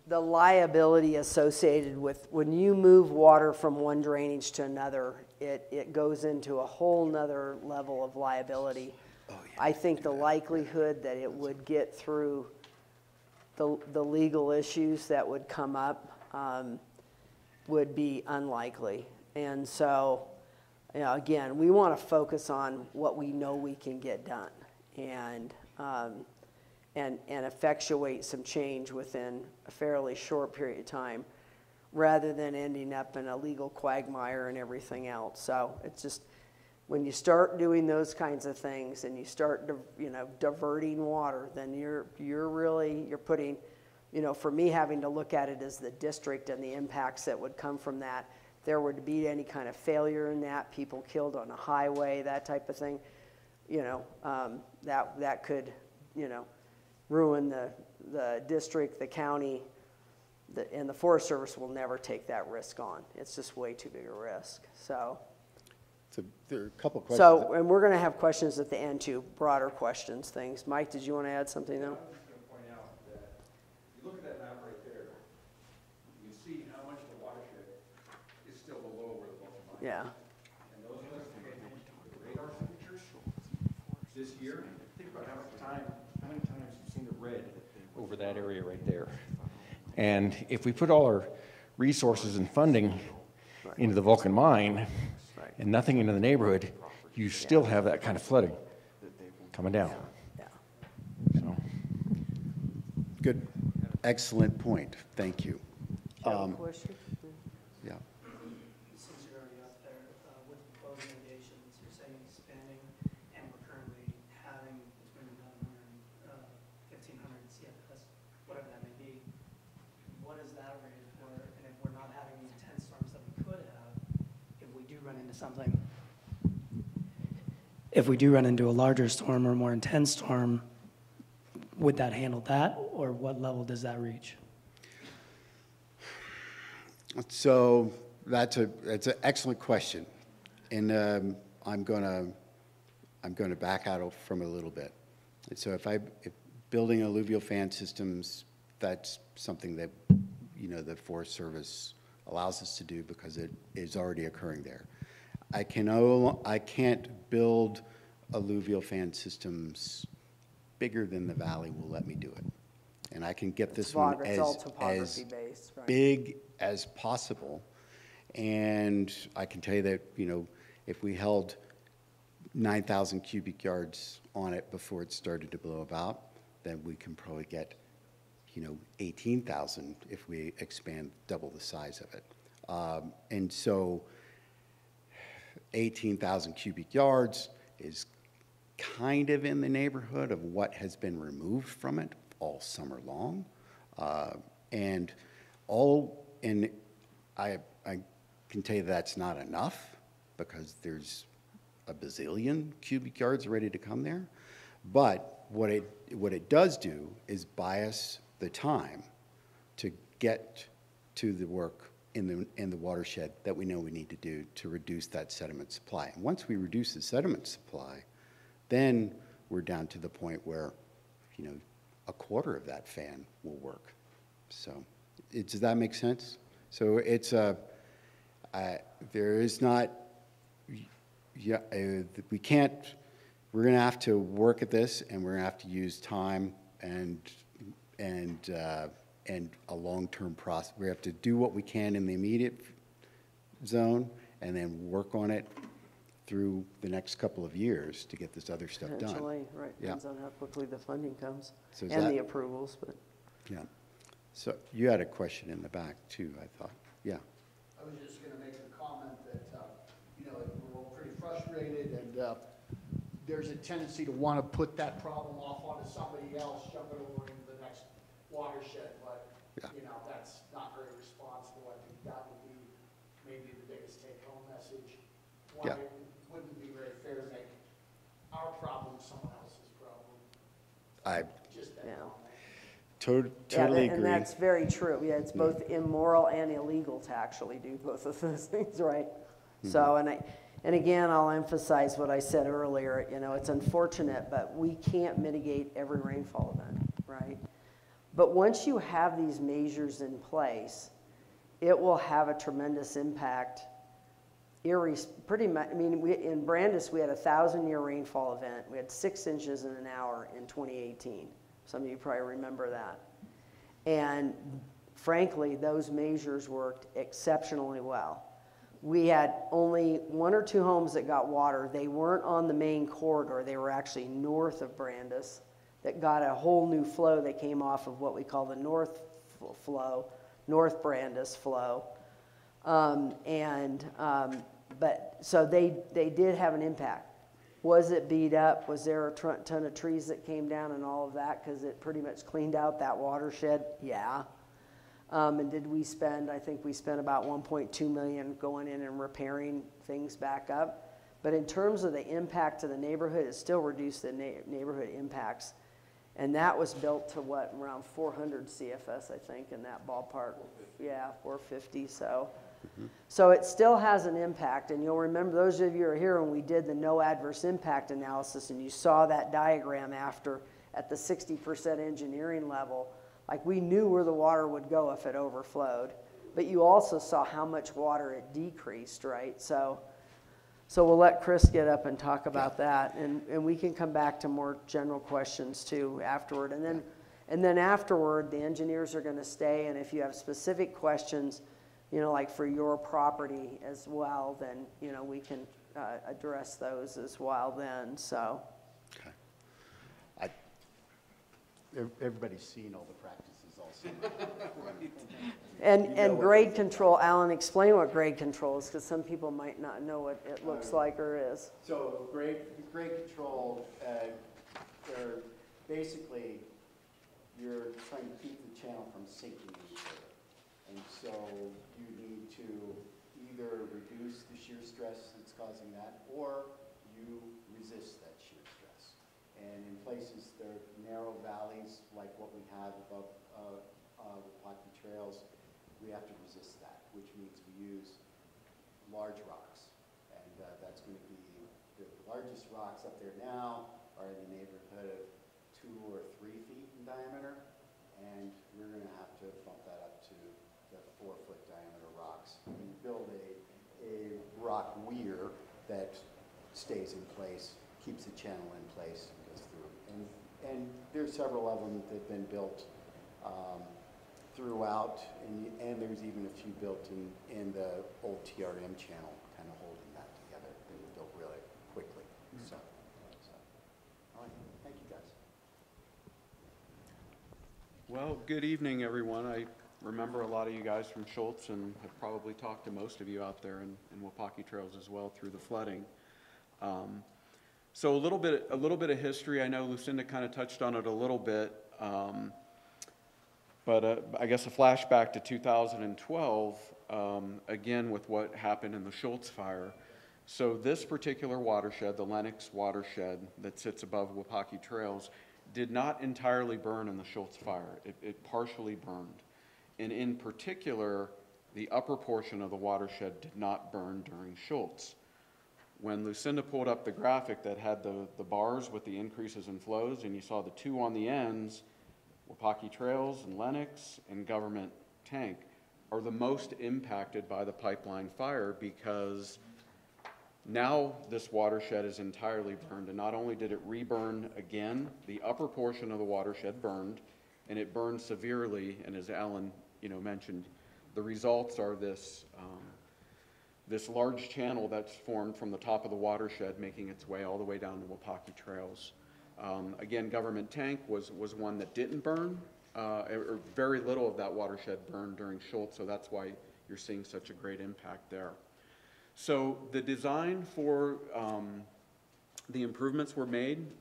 the liability associated with when you move water from one drainage to another, it goes into a whole nother level of liability. Oh, yeah, I think the likelihood that it would get through the legal issues that would come up would be unlikely. And so, you know, again, we want to focus on what we know we can get done and effectuate some change within a fairly short period of time rather than ending up in a legal quagmire and everything else. So it's just, when you start doing those kinds of things and you start, you know, diverting water, then you're putting, you know, for me having to look at it as the district and the impacts that would come from that, if there were to be any kind of failure in that, people killed on a highway, that type of thing, you know, that could, you know, ruin the district, the county, and the Forest Service will never take that risk on. It's just way too big a risk, so. So there are a couple questions. So, and we're gonna have questions at the end too, broader questions, things. Mike, did you want to add something though? I was just gonna point out that, you look at that map right there, you can see how much the watershed is still below where the Vulcan line is. Yeah, And those of us that get the radar signatures this year, think about how many times you've seen the red over that area right there. And if we put all our resources and funding into the Vulcan mine and nothing into the neighborhood, you still have that kind of flooding coming down. yeah. So, good, excellent point. Thank you. Do you have a question? Yeah. Since you're already up there, with the proposed mitigations, you're saying expanding, and we're currently having between 1,100 and 1,500 CFS, whatever that may be. What is that rated for? And if we're not having the intense storms that we could have, if we do run into something, if we do run into a larger storm or a more intense storm, would that handle that, or what level does that reach? So that's an excellent question, and I'm gonna back out from it a little bit. So if building alluvial fan systems, that's something that, you know, the Forest Service allows us to do because it is already occurring there. I can't build alluvial fan systems bigger than the valley will let me do it, and I can get this one It's all as topography-based, right? big as possible. And I can tell you that, you know, if we held 9,000 cubic yards on it before it started to blow about, then we can probably get, you know, 18,000 if we expand double the size of it. And so 18,000 cubic yards is kind of in the neighborhood of what has been removed from it all summer long. And I can tell you that's not enough because there's a bazillion cubic yards ready to come there. But what it does do is buy us the time to get to the work in the watershed that we know we need to do to reduce that sediment supply. And once we reduce the sediment supply, then we're down to the point where, you know, a quarter of that fan will work. So does that make sense? So it's there is not, yeah, we can't, we're going to have to work at this, and we're going to have to use time and a long-term process. We have to do what we can in the immediate zone and then work on it through the next couple of years to get this other stuff done. Potentially, right, Yeah. depends on how quickly the funding comes, So is and that- the approvals, but. Yeah. So you had a question in the back too, I thought. Yeah. I was just going to make a comment that, you know, we're all pretty frustrated, and there's a tendency to want to put that problem off onto somebody else, jumping over into the next watershed, but, Yeah. you know, that's not very responsible. I think that would be maybe the biggest take-home message. Why Yeah. it wouldn't be very fair to make our problem someone else's problem. I Just that Yeah. comment. totally Yeah, agree. and that's very true. Yeah, it's both immoral and illegal to actually do both of those things, right? So, and again, I'll emphasize what I said earlier, you know, it's unfortunate, but we can't mitigate every rainfall event, right? But once you have these measures in place, it will have a tremendous impact. Pretty much, I mean, in Brandis, we had a 1,000-year rainfall event. We had 6 inches in an hour in 2018. Some of you probably remember that. And frankly, those measures worked exceptionally well. We had only 1 or 2 homes that got water. They weren't on the main corridor. They were actually north of Brandis that got a whole new flow that came off of what we call the north flow, North Brandis flow. But so they did have an impact. Was it beat up? Was there a ton of trees that came down and all of that? Because it pretty much cleaned out that watershed? Yeah. And did we spend, I think we spent about 1.2 million going in and repairing things back up. But in terms of the impact to the neighborhood, it still reduced the neighborhood impacts. And that was built to what, around 400 CFS, I think, in that ballpark. Yeah, 450, so. So it still has an impact, and you'll remember, those of you who are here when we did the no adverse impact analysis, and you saw that diagram after, at the 60% engineering level, like we knew where the water would go if it overflowed. But you also saw how much water it decreased, right? So we'll let Chris get up and talk about that, and we can come back to more general questions too afterward. And then afterward, the engineers are going to stay, and if you have specific questions, you know, like for your property as well, then, you know, we can address those as well then, so. Okay. Everybody's seen all the practices also. And grade control, Alan, explain what grade control is, because some people might not know what it looks like or is. So grade control, are basically, you're trying to keep the channel from sinking any further. And so you need to either reduce the shear stress that's causing that, or you resist that shear stress. And in places, there are narrow valleys like what we have above Wupatki trails, we have to resist that, which means we use large rocks. And that's going to be, the largest rocks up there now are in the neighborhood of 2 or 3 feet in diameter. And we're going to have to bump that up to the 4-foot diameter rocks. We build a rock weir that stays in place, keeps the channel in place, goes through. And there's several of them that have been built throughout, and there's even a few built in the old TRM channel, kind of holding that together. They were built really quickly. So, all right, thank you guys. Well, good evening, everyone. I remember a lot of you guys from Schultz and have probably talked to most of you out there in Wupatki Trails as well through the flooding. So a little bit of history. I know Lucinda kind of touched on it a little bit, but I guess a flashback to 2012, again with what happened in the Schultz fire. So this particular watershed, the Lennox watershed that sits above Wupatki Trails, did not entirely burn in the Schultz fire. It partially burned. And in particular, the upper portion of the watershed did not burn during Schultz. When Lucinda pulled up the graphic that had the bars with the increases in flows, and you saw the 2 on the ends, Wupatki Trails and Lennox and Government Tank are the most impacted by the pipeline fire, because now this watershed is entirely burned, and not only did it reburn again, the upper portion of the watershed burned, and it burned severely, and as Alan mentioned, the results are this this large channel that's formed from the top of the watershed, making its way all the way down to Wupatki Trails. Again, Government Tank was one that didn't burn, or very little of that watershed burned during Schultz, so that's why you're seeing such a great impact there. So the design for the improvements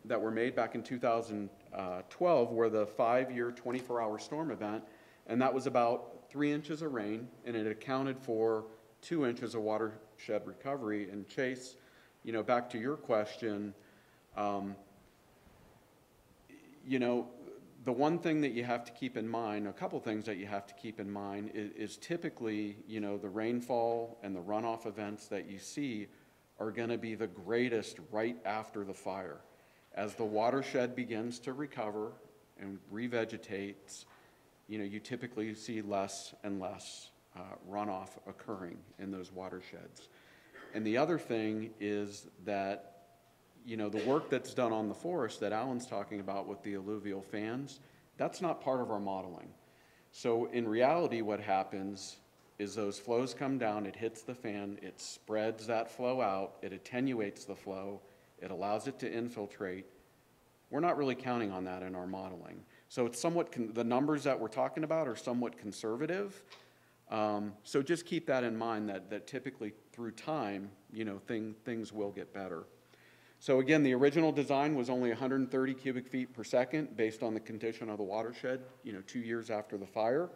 that were made back in 2012 were the 5-year 24-hour storm event, and that was about 3 inches of rain, and it accounted for 2 inches of watershed recovery. And Chase, back to your question, the one thing that you have to keep in mind, a couple things that you have to keep in mind is typically, the rainfall and the runoff events that you see are going to be the greatest right after the fire. As the watershed begins to recover and revegetates, you typically see less and less runoff occurring in those watersheds. And the other thing is that the work that's done on the forest that Alan's talking about with the alluvial fans, that's not part of our modeling. So in reality, what happens is those flows come down, it hits the fan, it spreads that flow out, it attenuates the flow, it allows it to infiltrate. We're not really counting on that in our modeling. So it's somewhat, the numbers that we're talking about are somewhat conservative. So just keep that in mind, that typically through time, things will get better. So again, the original design was only 130 cubic feet per second based on the condition of the watershed, 2 years after the fire.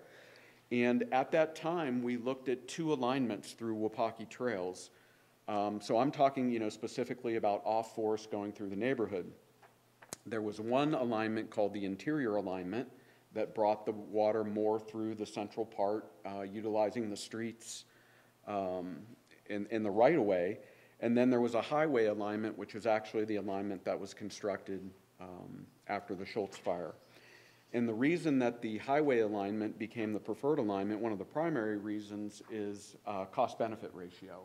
And at that time, we looked at 2 alignments through Wupatki trails. So I'm talking, specifically about off-forest going through the neighborhood. There was one alignment called the interior alignment that brought the water more through the central part, utilizing the streets in the right-of-way. And then there was a highway alignment, which is actually the alignment that was constructed after the Schultz fire. And the reason that the highway alignment became the preferred alignment, one of the primary reasons, is cost-benefit ratio.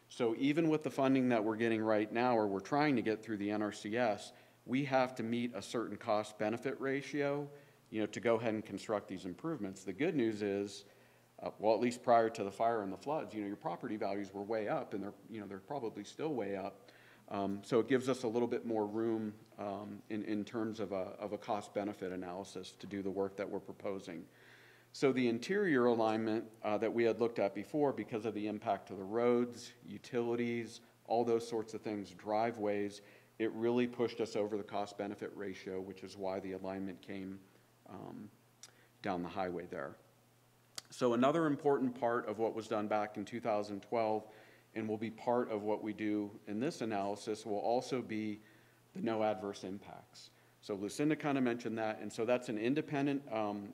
So even with the funding that we're getting right now, or we're trying to get through the NRCS, we have to meet a certain cost-benefit ratio, to go ahead and construct these improvements. The good news is, well, at least prior to the fire and the floods, your property values were way up, and they're probably still way up. So it gives us a little bit more room in terms of a cost-benefit analysis to do the work that we're proposing. So the interior alignment that we had looked at before, because of the impact to the roads, utilities, all those sorts of things, driveways, it really pushed us over the cost-benefit ratio, which is why the alignment came down the highway there. So another important part of what was done back in 2012 and will be part of what we do in this analysis will also be the no adverse impacts. So Lucinda kind of mentioned that, and so that's an independent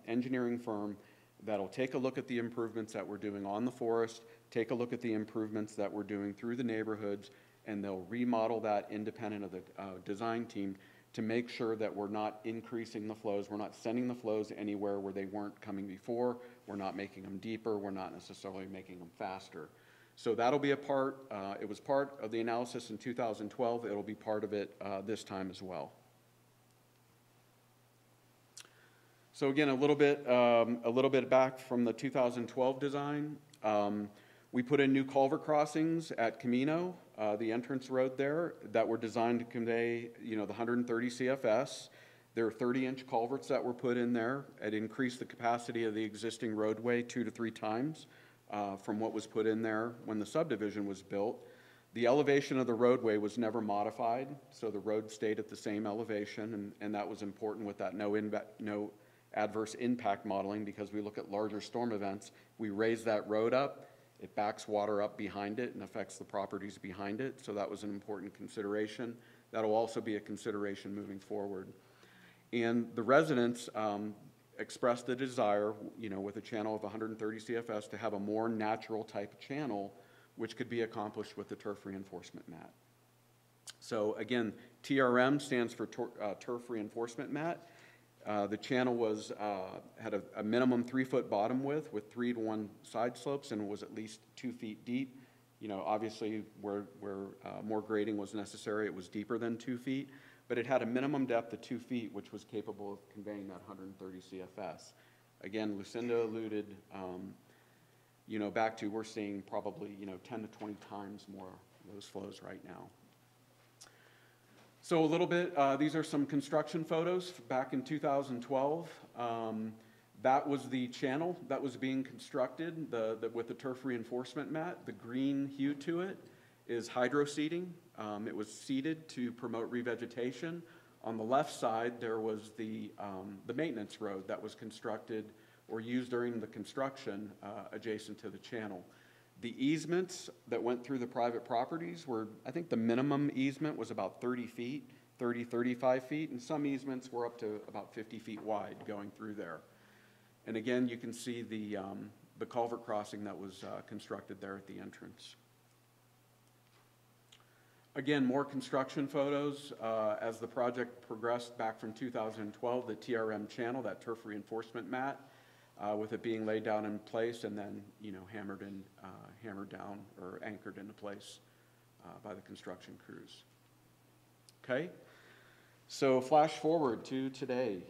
engineering firm that'll take a look at the improvements that we're doing on the forest, take a look at the improvements that we're doing through the neighborhoods, and they'll remodel that independent of the design team to make sure that we're not increasing the flows, we're not sending the flows anywhere where they weren't coming before, we're not making them deeper, we're not necessarily making them faster. So that'll be a part, it was part of the analysis in 2012, it'll be part of it this time as well. So again, a little bit back from the 2012 design. We put in new culvert crossings at Camino, the entrance road there, that were designed to convey, the 130 CFS. There are 30-inch culverts that were put in there. It increased the capacity of the existing roadway 2 to 3 times from what was put in there when the subdivision was built. The elevation of the roadway was never modified, so the road stayed at the same elevation, and that was important with that no adverse impact modeling, because we look at larger storm events. We raise that road up, it backs water up behind it and affects the properties behind it, so that was an important consideration. That'll also be a consideration moving forward. And the residents expressed the desire, with a channel of 130 CFS, to have a more natural type of channel, which could be accomplished with the turf reinforcement mat. So again, TRM stands for turf reinforcement mat. The channel had a minimum 3-foot bottom width with 3-to-1 side slopes, and was at least 2 feet deep. Obviously where more grading was necessary, it was deeper than 2 feet, but it had a minimum depth of 2 feet, which was capable of conveying that 130 CFS. Again, Lucinda alluded, back to we're seeing probably 10 to 20 times more of those flows right now. So a little bit, these are some construction photos back in 2012. That was the channel that was being constructed with the turf reinforcement mat. The green hue to it is hydro seeding. It was seeded to promote revegetation. On the left side, there was the maintenance road that was constructed or used during the construction adjacent to the channel. The easements that went through the private properties were, I think the minimum easement was about 30 feet, 35 feet, and some easements were up to about 50 feet wide going through there. And again, you can see the culvert crossing that was constructed there at the entrance. Again, more construction photos as the project progressed back from 2012, the TRM channel, that turf reinforcement mat, with it being laid down in place and then hammered down or anchored into place by the construction crews. Okay, so flash forward to today.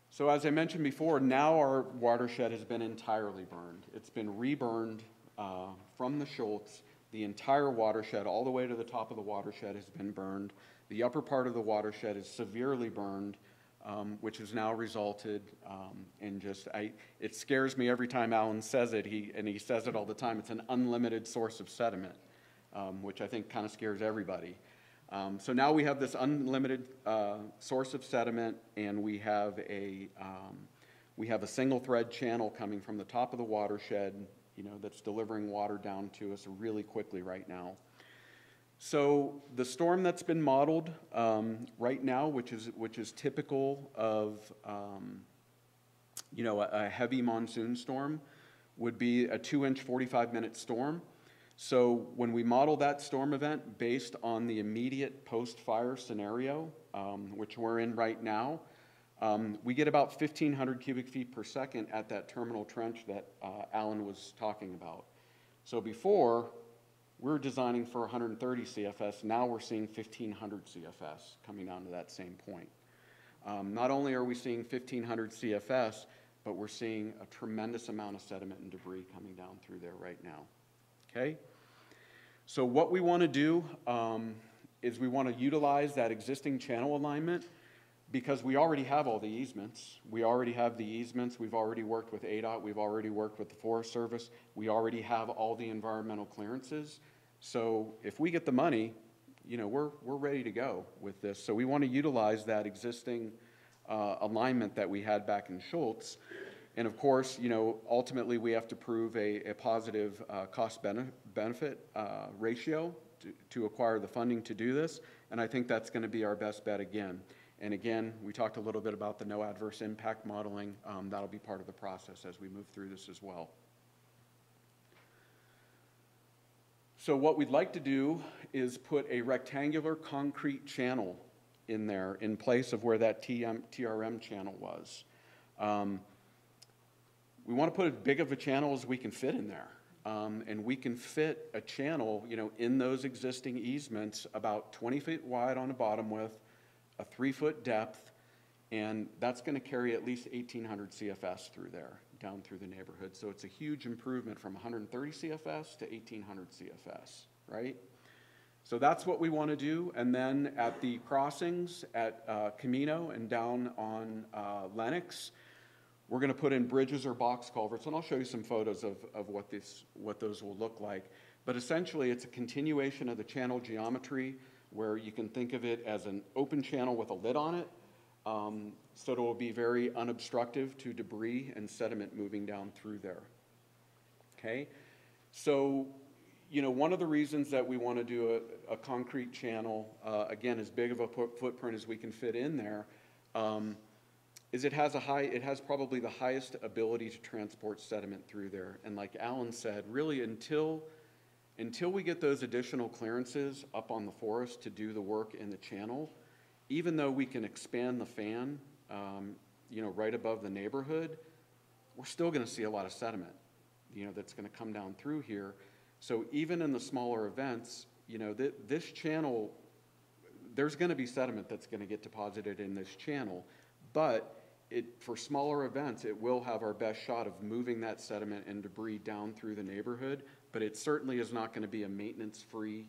So as I mentioned before, now our watershed has been entirely burned. It's been reburned from the Schultz. The entire watershed, all the way to the top of the watershed, has been burned. The upper part of the watershed is severely burned, which has now resulted in it scares me every time Alan says it, he says it all the time, it's an unlimited source of sediment. which I think kind of scares everybody. So now we have this unlimited source of sediment, and we have a single thread channel coming from the top of the watershed, that's delivering water down to us really quickly right now. So the storm that's been modeled right now, which is typical of a heavy monsoon storm, would be a 2-inch 45-minute storm. So when we model that storm event based on the immediate post-fire scenario, which we're in right now, we get about 1,500 cubic feet per second at that terminal trench that Alan was talking about. So before, we were designing for 130 CFS. Now we're seeing 1,500 CFS coming down to that same point. Not only are we seeing 1,500 CFS, but we're seeing a tremendous amount of sediment and debris coming down through there right now. Okay? So what we want to do is we want to utilize that existing channel alignment, because we already have all the easements. We already have the easements. We've already worked with ADOT. We've already worked with the Forest Service. We already have all the environmental clearances. So if we get the money, we're ready to go with this. So we want to utilize that existing alignment that we had back in Schultz. And of course, ultimately we have to prove a positive cost-benefit ratio to acquire the funding to do this. And I think that's going to be our best bet again. And again, we talked a little bit about the no adverse impact modeling. That'll be part of the process as we move through this as well. So what we'd like to do is put a rectangular concrete channel in there in place of where that TRM channel was. We want to put as big of a channel as we can fit in there. And we can fit a channel, in those existing easements about 20 feet wide on the bottom width, a 3-foot depth, and that's going to carry at least 1,800 CFS through there, down through the neighborhood. So it's a huge improvement from 130 CFS to 1,800 CFS, right? So that's what we want to do. And then at the crossings at Camino and down on Lenox, we're going to put in bridges or box culverts, and I'll show you some photos of what those will look like. But essentially, it's a continuation of the channel geometry, where you can think of it as an open channel with a lid on it, so it will be very unobstructive to debris and sediment moving down through there. Okay, so one of the reasons that we want to do a concrete channel, again, as big of a footprint as we can fit in there, is it has probably the highest ability to transport sediment through there. And like Alan said, really until we get those additional clearances up on the forest to do the work in the channel, even though we can expand the fan, right above the neighborhood, we're still going to see a lot of sediment, that's going to come down through here. So even in the smaller events, this channel, there's going to be sediment that's going to get deposited in this channel, but for smaller events, it will have our best shot of moving that sediment and debris down through the neighborhood, but it certainly is not going to be a maintenance-free,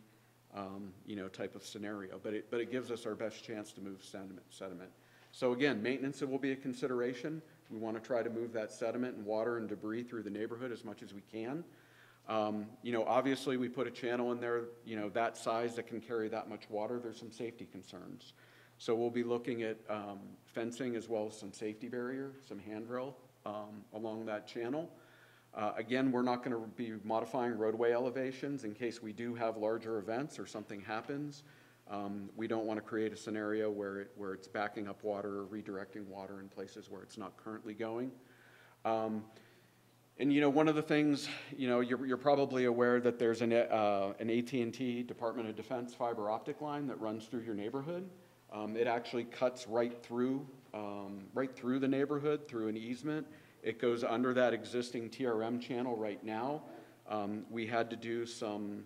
type of scenario. But it gives us our best chance to move sediment. So again, maintenance will be a consideration. We want to try to move that sediment and water and debris through the neighborhood as much as we can. Obviously we put a channel in there, that size that can carry that much water. There's some safety concerns. So we'll be looking at fencing as well as some safety barrier, some handrail along that channel. Again, we're not going to be modifying roadway elevations in case we do have larger events or something happens. We don't want to create a scenario where it's backing up water or redirecting water in places where it's not currently going. And one of the things, you're probably aware that there's an AT&T Department of Defense fiber optic line that runs through your neighborhood. It actually cuts right through the neighborhood through an easement. It goes under that existing TRM channel right now. We had to do some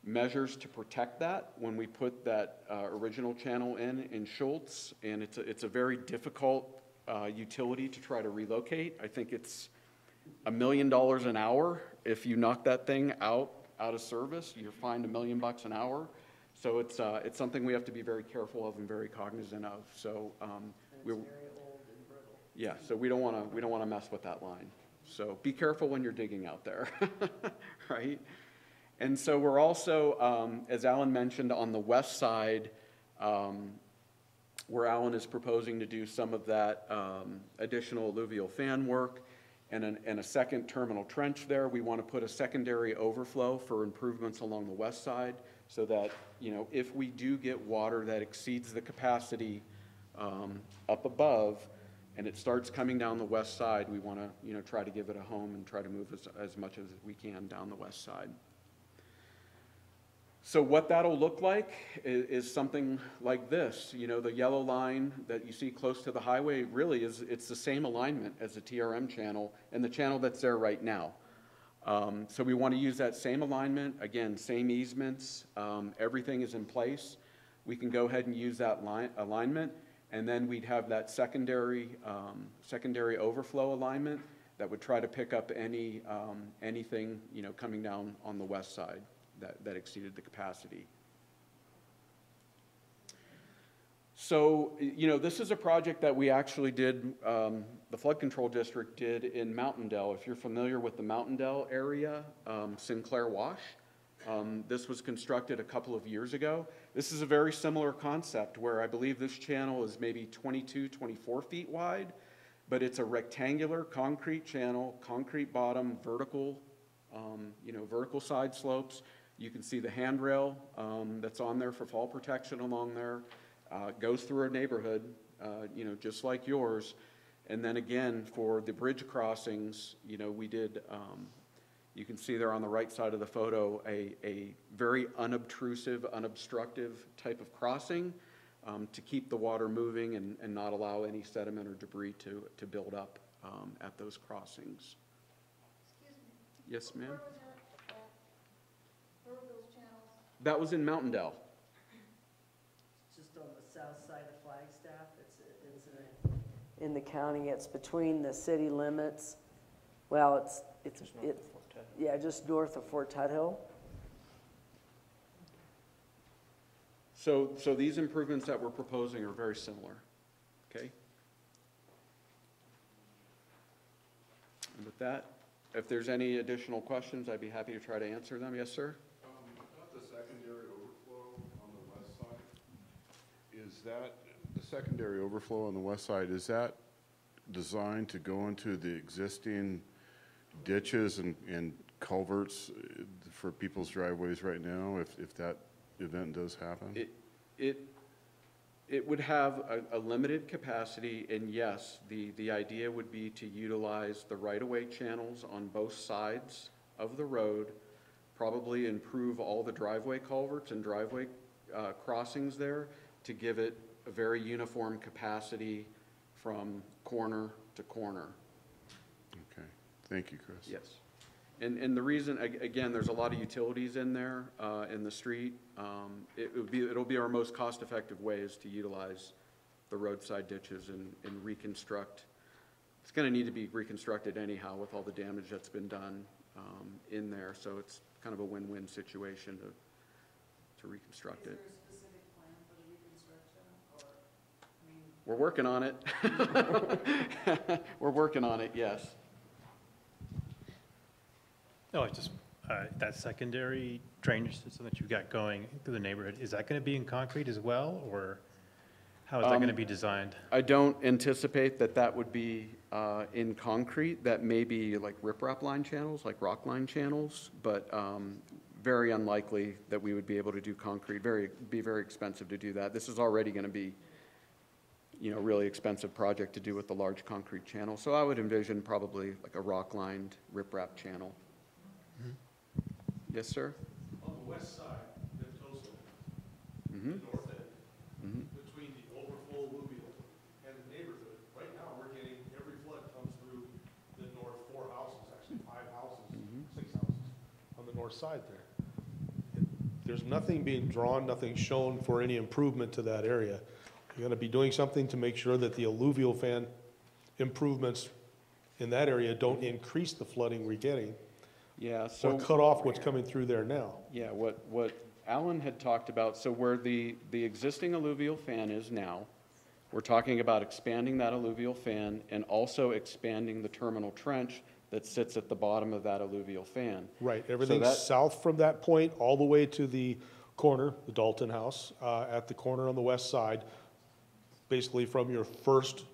measures to protect that when we put that original channel in Schultz, and it's a very difficult utility to try to relocate. I think it's $1 million an hour. If you knock that thing out of service, you're fined $1 million an hour. So it's something we have to be very careful of and very cognizant of. So Very old and brittle. Yeah, so we don't want to mess with that line. So be careful when you're digging out there, right? And so we're also, as Alan mentioned, on the west side, where Alan is proposing to do some of that additional alluvial fan work and a second terminal trench there. We want to put a secondary overflow for improvements along the west side so that, you know, if we do get water that exceeds the capacity up above and it starts coming down the west side, we want to, you know, try to give it a home and try to move as much as we can down the west side. So what that'll look like is something like this. You know, the yellow line that you see close to the highway really it's the same alignment as the TRM channel and the channel that's there right now. So we want to use that same alignment, again, same easements, everything is in place. We can go ahead and use that alignment, and then we'd have that secondary overflow alignment that would try to pick up anything, you know, coming down on the west side that exceeded the capacity. So, you know, this is a project that we actually did, the Flood Control District did in Mountaindale. If you're familiar with the Mountaindale area, Sinclair Wash, this was constructed a couple of years ago. This is a very similar concept where I believe this channel is maybe 22, 24 feet wide, but it's a rectangular concrete channel, concrete bottom, vertical, you know, vertical side slopes. You can see the handrail that's on there for fall protection along there. Goes through a neighborhood, you know, just like yours. And then again, for the bridge crossings, you know, we did, you can see there on the right side of the photo, a very unobtrusive, unobstructive type of crossing to keep the water moving and not allow any sediment or debris to build up at those crossings. Excuse me. Yes, ma'am? Where was that? Where were those channels? That was in Mountaindale. Just on the south side of Flagstaff, it's in the county, it's between the city limits. Well, yeah, just north of Fort Tuthill. So these improvements that we're proposing are very similar, okay? And with that, if there's any additional questions, I'd be happy to try to answer them. Yes, sir? About the secondary overflow on the west side, is that, the secondary overflow on the west side, is that designed to go into the existing ditches and culverts for people's driveways right now, if that event does happen? It would have a limited capacity, and yes, the idea would be to utilize the right-of-way channels on both sides of the road, probably improve all the driveway culverts and driveway crossings there to give it a very uniform capacity from corner to corner. Okay, thank you, Chris. Yes. And the reason, again, there's a lot of utilities in there, in the street. It'll be our most cost-effective way is to utilize the roadside ditches and reconstruct. It's going to need to be reconstructed anyhow with all the damage that's been done in there. So it's kind of a win-win situation to reconstruct it. Is there a specific plan for the reconstruction, or, I mean? We're working on it. We're working on it, yes. No, it's just, that secondary drainage system that you've got going through the neighborhood, is that going to be in concrete as well, or how is that going to be designed? I don't anticipate that would be in concrete. That may be like riprap line channels, like rock line channels, but very unlikely that we would be able to do concrete. Be very expensive to do that. This is already going to be, you know, really expensive project to do with the large concrete channel. So I would envision probably like a rock lined riprap channel. Yes, sir? On the west side, Ventosa, the north end, between the overflow alluvial and the neighborhood, right now, we're getting, every flood comes through the north 4 houses, actually 5 houses, 6 houses on the north side there. There's nothing being drawn, nothing shown for any improvement to that area. You're gonna be doing something to make sure that the alluvial fan improvements in that area don't increase the flooding we're getting. Yeah, so Or cut off what's coming through there now. yeah, what Alan had talked about, so where the existing alluvial fan is now, we're talking about expanding that alluvial fan and also expanding the terminal trench that sits at the bottom of that alluvial fan. Right, So everything that- south from that point, all the way to the corner, the Dalton House, at the corner on the west side, basically from your first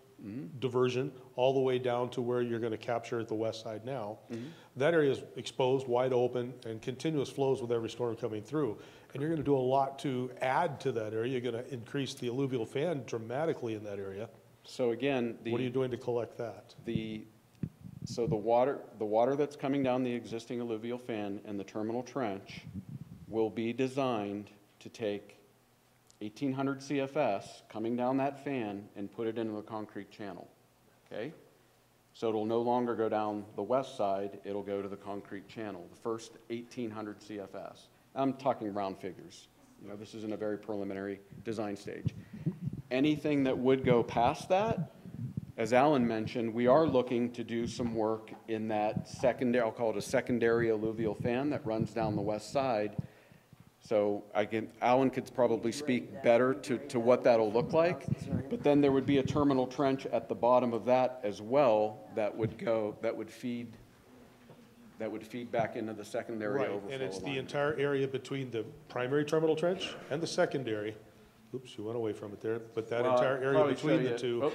diversion, all the way down to where you're gonna capture at the west side now. That area is exposed, wide open, and continuous flows with every storm coming through. And you're gonna do a lot to add to that area. You're gonna increase the alluvial fan dramatically in that area. So again, What are you doing to collect that? So the water that's coming down the existing alluvial fan and the terminal trench will be designed to take 1,800 CFS coming down that fan and put it into a concrete channel, okay? So it'll no longer go down the west side, it'll go to the concrete channel, the first 1,800 CFS. I'm talking round figures. You know, this is in a very preliminary design stage. Anything that would go past that, as Alan mentioned, we are looking to do some work in that secondary, I'll call it a secondary alluvial fan that runs down the west side. So Alan could probably speak better to what that'll look like. But then there would be a terminal trench at the bottom of that as well that would feed back into the secondary Right, overflow. and it's the line. entire area between the primary terminal trench and the secondary. Oops, you went away from it there, but that Well, entire I'll area probably between show the you- two, oh.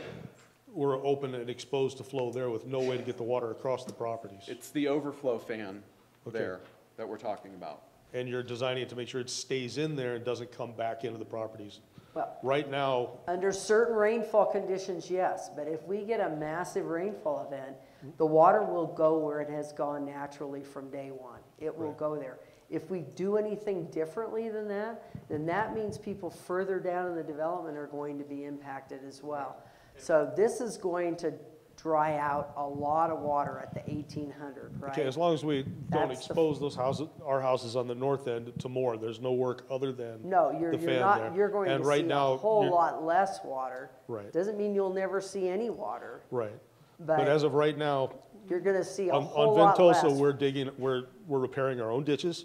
we're open and exposed to flow there with no way to get the water across the properties. It's the overflow fan Okay. there that we're talking about. And you're designing it to make sure it stays in there and doesn't come back into the properties. Well, Right now, under certain rainfall conditions, yes, but if we get a massive rainfall event, the water will go where it has gone naturally from day one. It will go there. If we do anything differently than that, then that means people further down in the development are going to be impacted as well. So this is going to dry out a lot of water at the 1,800, right? okay, as long as we don't That's the- expose those houses, our houses on the north end to more, there's no work other than No, the you're fan not, there. you're going And to right see now, a whole you're- lot less water. Right. Doesn't mean you'll never see any water, Right. But as but of right now, you're gonna see a on whole lot less. Ventosa, we're digging, we're repairing our own ditches.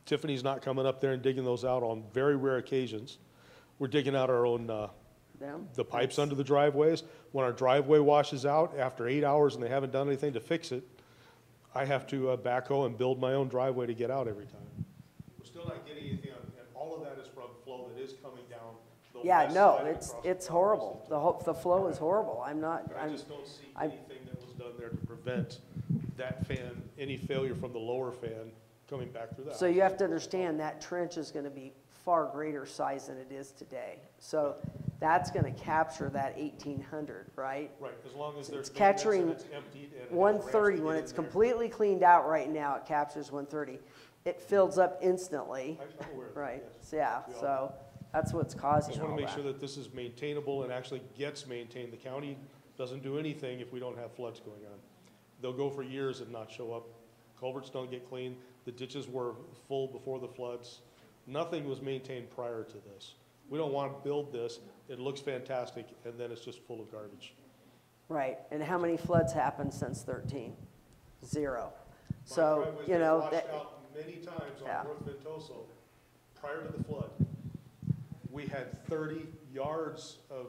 Tiffany's not coming up there and digging those out on very rare occasions. We're digging out our own, Them. the pipes under the driveways. When our driveway washes out, after 8 hours and they haven't done anything to fix it, I have to backhoe and build my own driveway to get out every time. We're still not getting anything, and all of that is from flow that is coming down the Yeah, west no, side it's across the horrible. properties. The flow is horrible. I just don't see I'm- anything that was done there to prevent that fan, any failure from the lower fan coming back through that. So you have to understand that trench is gonna be far greater size than it is today. So that's gonna capture that 1,800, right? Right, as long as there's It's maintenance capturing and it's emptied and it has 130, ramps to when get it's in there. completely cleaned out right now, it captures 130. It fills up instantly, I'm aware of that, right? yes. So, yeah, We all- so that's what's I causing just all want to make sure that. that this is maintainable and actually gets maintained. The county doesn't do anything if we don't have floods going on. They'll go for years and not show up. Culverts don't get cleaned. The ditches were full before the floods. Nothing was maintained prior to this. We don't want to build this. It looks fantastic, and then it's just full of garbage. Right, and how many floods happened since 13? 0. My So, driveway's you been know, washed that, out many times Yeah. on North Ventoso prior to the flood. We had 30 yards of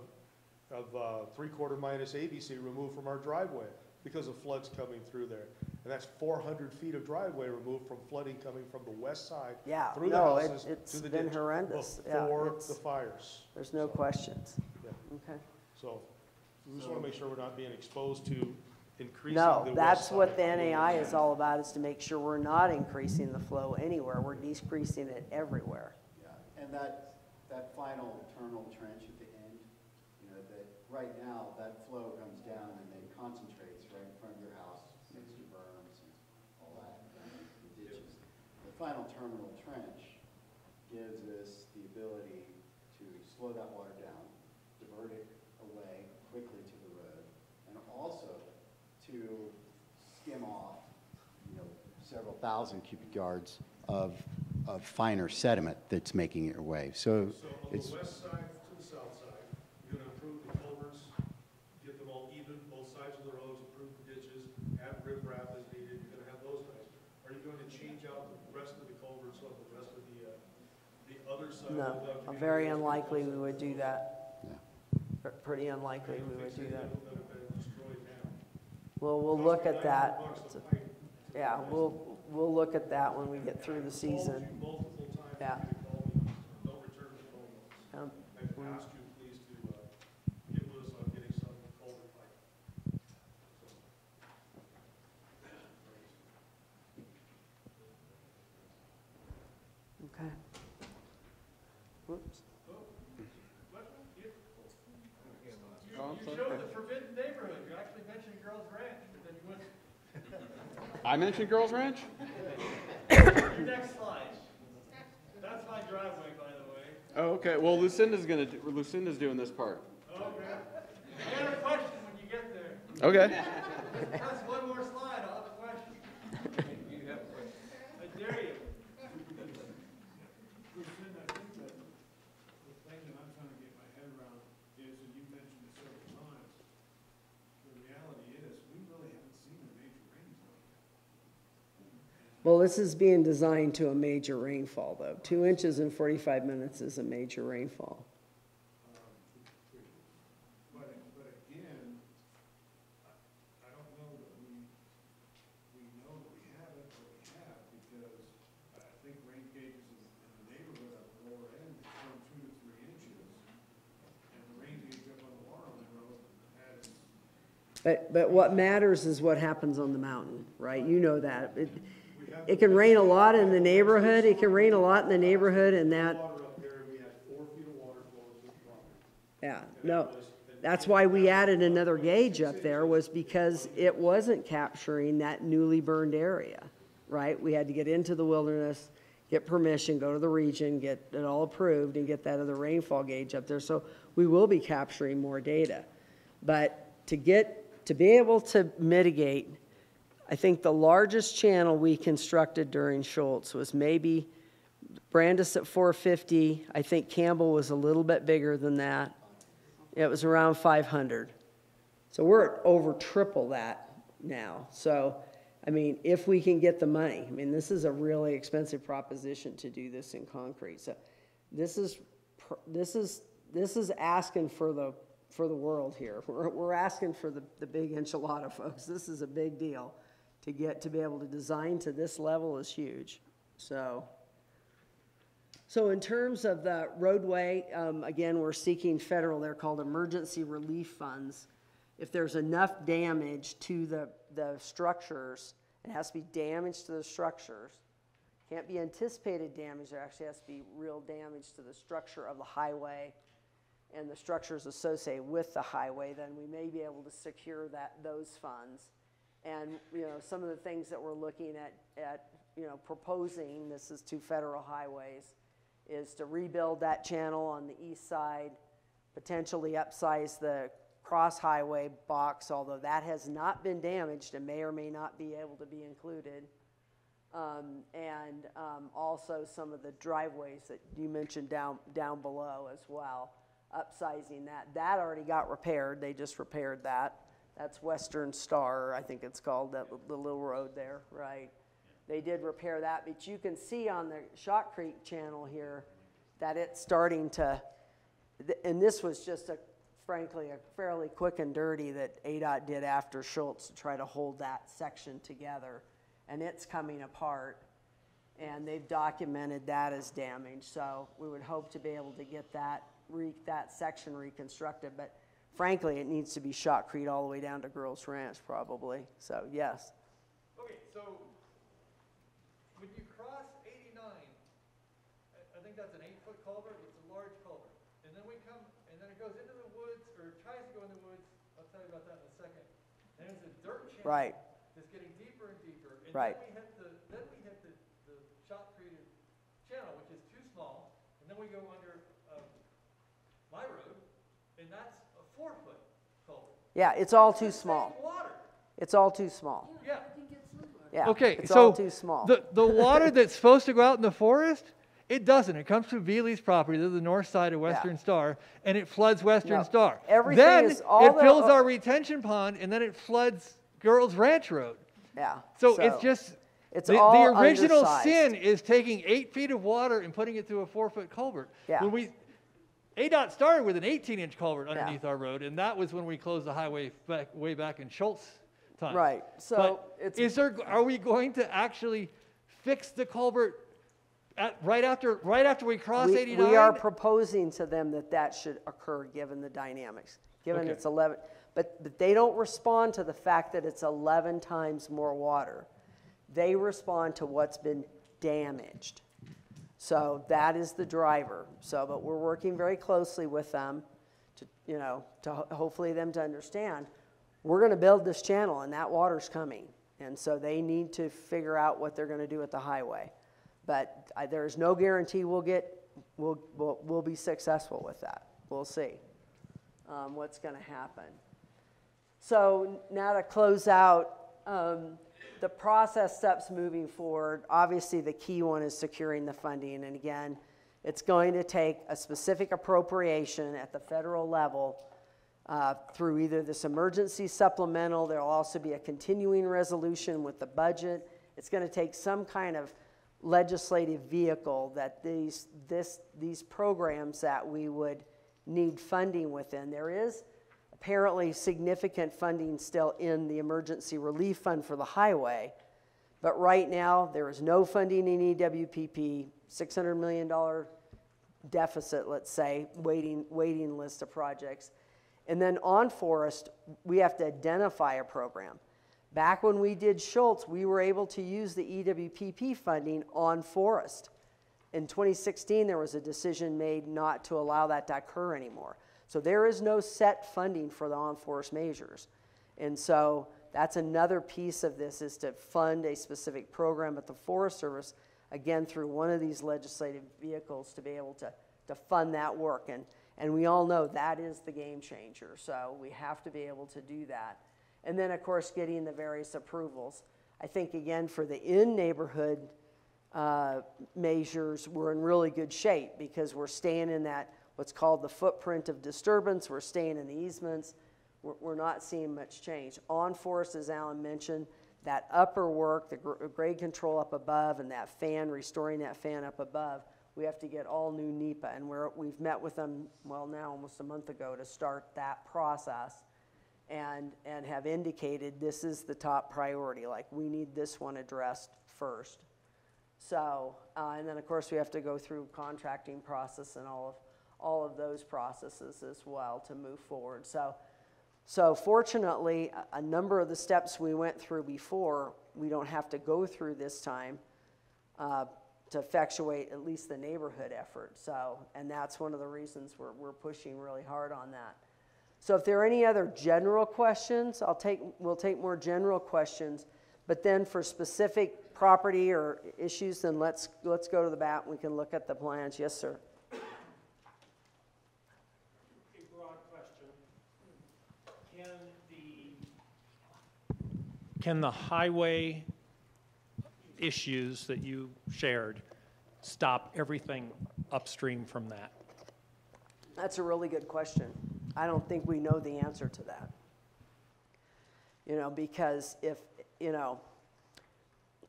3/4 minus ABC removed from our driveway because of floods coming through there. And that's 400 feet of driveway removed from flooding coming from the west side Yeah, through the no, houses it's to the been ditch horrendous. Yeah, before it's- the fires. there's no questions. Yeah. Okay. So we just want to make sure we're not being exposed to increasing No, the that's west what side the flow. NAI is all about, is to make sure we're not increasing the flow anywhere. We're decreasing it everywhere. Yeah, and that final terminal trench at the end, you know, that, right now, that flow comes down and then concentrates right in front of your house, next to berms and all that, and the ditches. The final terminal trench gives us the ability to slow that water down, divert it away quickly to the road, and also to skim off, you know, several thousand cubic yards of finer sediment that's making it way. So So on it's, the west side to the south side, you're gonna improve the culverts, get them all even, both sides of the roads, improve the ditches, add riprap as needed, you're gonna have those guys. Are you going to change out the rest of the culverts on the rest of the other side? No, of the community? very unlikely we would do that. yeah. Pretty unlikely we would do that. That have been destroyed now. Well, we'll look at that. Yeah, we'll look at that when we get through the season. Multiple times. Yeah. Don't return the phone calls. I've asked you please to get with us on getting some culvert pipe. Okay. Whoops. You showed the forbidden neighborhood. You actually mentioned Girls Ranch, but then you went. I mentioned Girls Ranch? Your next slide. That's my driveway, by the way. Oh, okay. Well, Lucinda's doing this part. Okay. I got a question when you get there. Okay. Press one more slide, I'll have a question. You have a question. I dare you. Lucinda, I think that the thing that I'm trying to get my head around is, and you mentioned it several times, the reality is, we really haven't seen a major rainfall yet. Well, this is being designed to a major rainfall, though. 2 inches in 45 minutes is a major rainfall. But again, I don't know that we know that we have it, but we have, because I think rain gauges in the neighborhood at the lower end come 2 to 3 inches. And the rain gauge up on the Waterland Road has, But what matters is what happens on the mountain, right? You know that. It can rain a lot in the neighborhood, it can rain a lot in the neighborhood, and that, Water up there, we had 4 feet of water flows with the property. yeah, no. That's why we added another gauge up there, was because it wasn't capturing that newly burned area, right? We had to get into the wilderness, get permission, go to the region, get it all approved, and get that other rainfall gauge up there. So we will be capturing more data. But to be able to mitigate, I think the largest channel we constructed during Schultz was maybe Brandis at 450. I think Campbell was a little bit bigger than that. It was around 500. So we're at over triple that now. So, I mean, if we can get the money, I mean, this is a really expensive proposition to do this in concrete. So this is asking for the world here. We're asking for the big enchilada, folks. This is a big deal. To be able to design to this level is huge. So in terms of the roadway, again, we're seeking federal, they're called emergency relief funds. If there's enough damage to the structures, it has to be damage to the structures. Can't be anticipated damage, there actually has to be real damage to the structure of the highway and the structures associated with the highway, then we may be able to secure those funds. And, you know, some of the things that we're looking at proposing, this is 2 federal highways, is to rebuild that channel on the east side, potentially upsize the cross highway box, although that has not been damaged and may or may not be able to be included. And also some of the driveways that you mentioned down below as well, upsizing that. That already got repaired, they just repaired that. That's Western Star, I think it's called, the little road there, right? They did repair that, but you can see on the Shot Creek channel here that it's starting to, and this was just frankly, a fairly quick and dirty that ADOT did after Schultz to try to hold that section together, and it's coming apart, and they've documented that as damage, so we would hope to be able to get that section reconstructed, but frankly, it needs to be shotcrete all the way down to Girls Ranch, probably. So, yes. Okay, so when you cross 89, I think that's an 8-foot culvert. It's a large culvert. And then and then it goes into the woods, or tries to go in the woods. I'll tell you about that in a second. And it's a dirt channel. Right. That's getting deeper and deeper. And right. Then we hit the shot-created channel, which is too small. And then we go under my road, and that's 4-foot culvert. Yeah, it's all too small. Water. It's all too small. Yeah. Yeah. Okay, it's so all too small. the water that's supposed to go out in the forest, it doesn't. It comes through Veely's property, to the north side of Western Star, and it floods Western Star. Everything then is all it fills our retention pond, and then it floods Girls Ranch Road. Yeah. So it's just it's the original undersized. sin is taking 8 feet of water and putting it through a 4-foot culvert. Yeah. When ADOT started with an 18-inch culvert underneath our road, and that was when we closed the highway way back in Schultz time. Right, so But it's. are we going to actually fix the culvert right after we cross 89? We are proposing to them that that should occur, given the dynamics, given Okay. it's 11, but they don't respond to the fact that it's 11 times more water. They respond to what's been damaged. So that is the driver. So, but we're working very closely with them to, hopefully them to understand, we're gonna build this channel and that water's coming. And so they need to figure out what they're gonna do at the highway. But there's no guarantee we'll be successful with that. We'll see what's going to happen. So now to close out, the process steps moving forward. Obviously, the key one is securing the funding. And again, it's going to take a specific appropriation at the federal level through either this emergency supplemental. There will also be a continuing resolution with the budget. It's going to take some kind of legislative vehicle that these programs that we would need funding within. There is apparently significant funding still in the emergency relief fund for the highway, but right now there is no funding in EWPP, $600 million deficit, let's say, waiting list of projects. And then on forest, we have to identify a program. Back when we did Schultz, we were able to use the EWPP funding on forest. In 2016, there was a decision made not to allow that to occur anymore. So there is no set funding for the on-forest measures. And so that's another piece of this, is to fund a specific program at the Forest Service, again, through one of these legislative vehicles to be able to fund that work. And we all know that is the game changer. So we have to be able to do that. And then, of course, getting the various approvals. I think, again, for the in-neighborhood measures, we're in really good shape because we're staying in that, what's called the footprint of disturbance. We're staying in the easements. We're not seeing much change. On forest, as Alan mentioned, that upper work, the grade control up above and that fan, restoring that fan up above, we have to get all new NEPA. And we've met with them, well, now almost a month ago to start that process. And have indicated this is the top priority, like we need this one addressed first. So, and then of course we have to go through contracting process and all of those processes as well to move forward. So fortunately, a number of the steps we went through before, we don't have to go through this time to effectuate at least the neighborhood effort. So, and that's one of the reasons we're pushing really hard on that. So if there are any other general questions, we'll take more general questions, but then for specific property or issues, then let's go to the bat and we can look at the plans. Yes, sir. A broad question. Can the highway issues that you shared stop everything upstream from that? That's a really good question. I don't think we know the answer to that. Because if,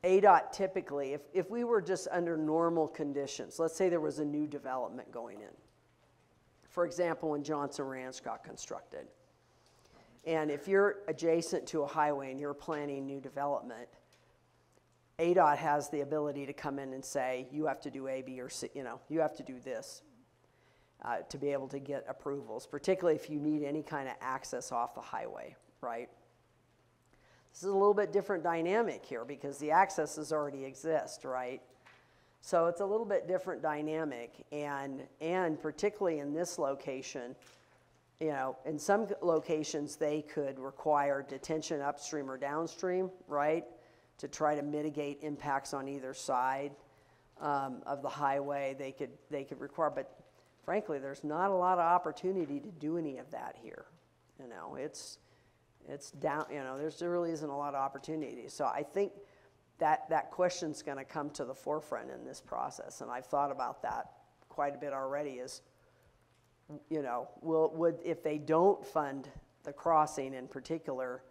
ADOT typically, if we were just under normal conditions, let's say there was a new development going in. For example, when Johnson Ranch got constructed. And if you're adjacent to a highway and you're planning new development, ADOT has the ability to come in and say, you have to do A, B, or C, you have to do this. To be able to get approvals, particularly if you need any kind of access off the highway, right? This is a little bit different dynamic here because the accesses already exist, right? So it's a little bit different dynamic, and particularly in this location, in some locations they could require detention upstream or downstream, right? To try to mitigate impacts on either side of the highway. They could require, but frankly, there's not a lot of opportunity to do any of that here. It's down, there really isn't a lot of opportunity. So I think that question's going to come to the forefront in this process. And I've thought about that quite a bit already is, if they don't fund the crossing in particular,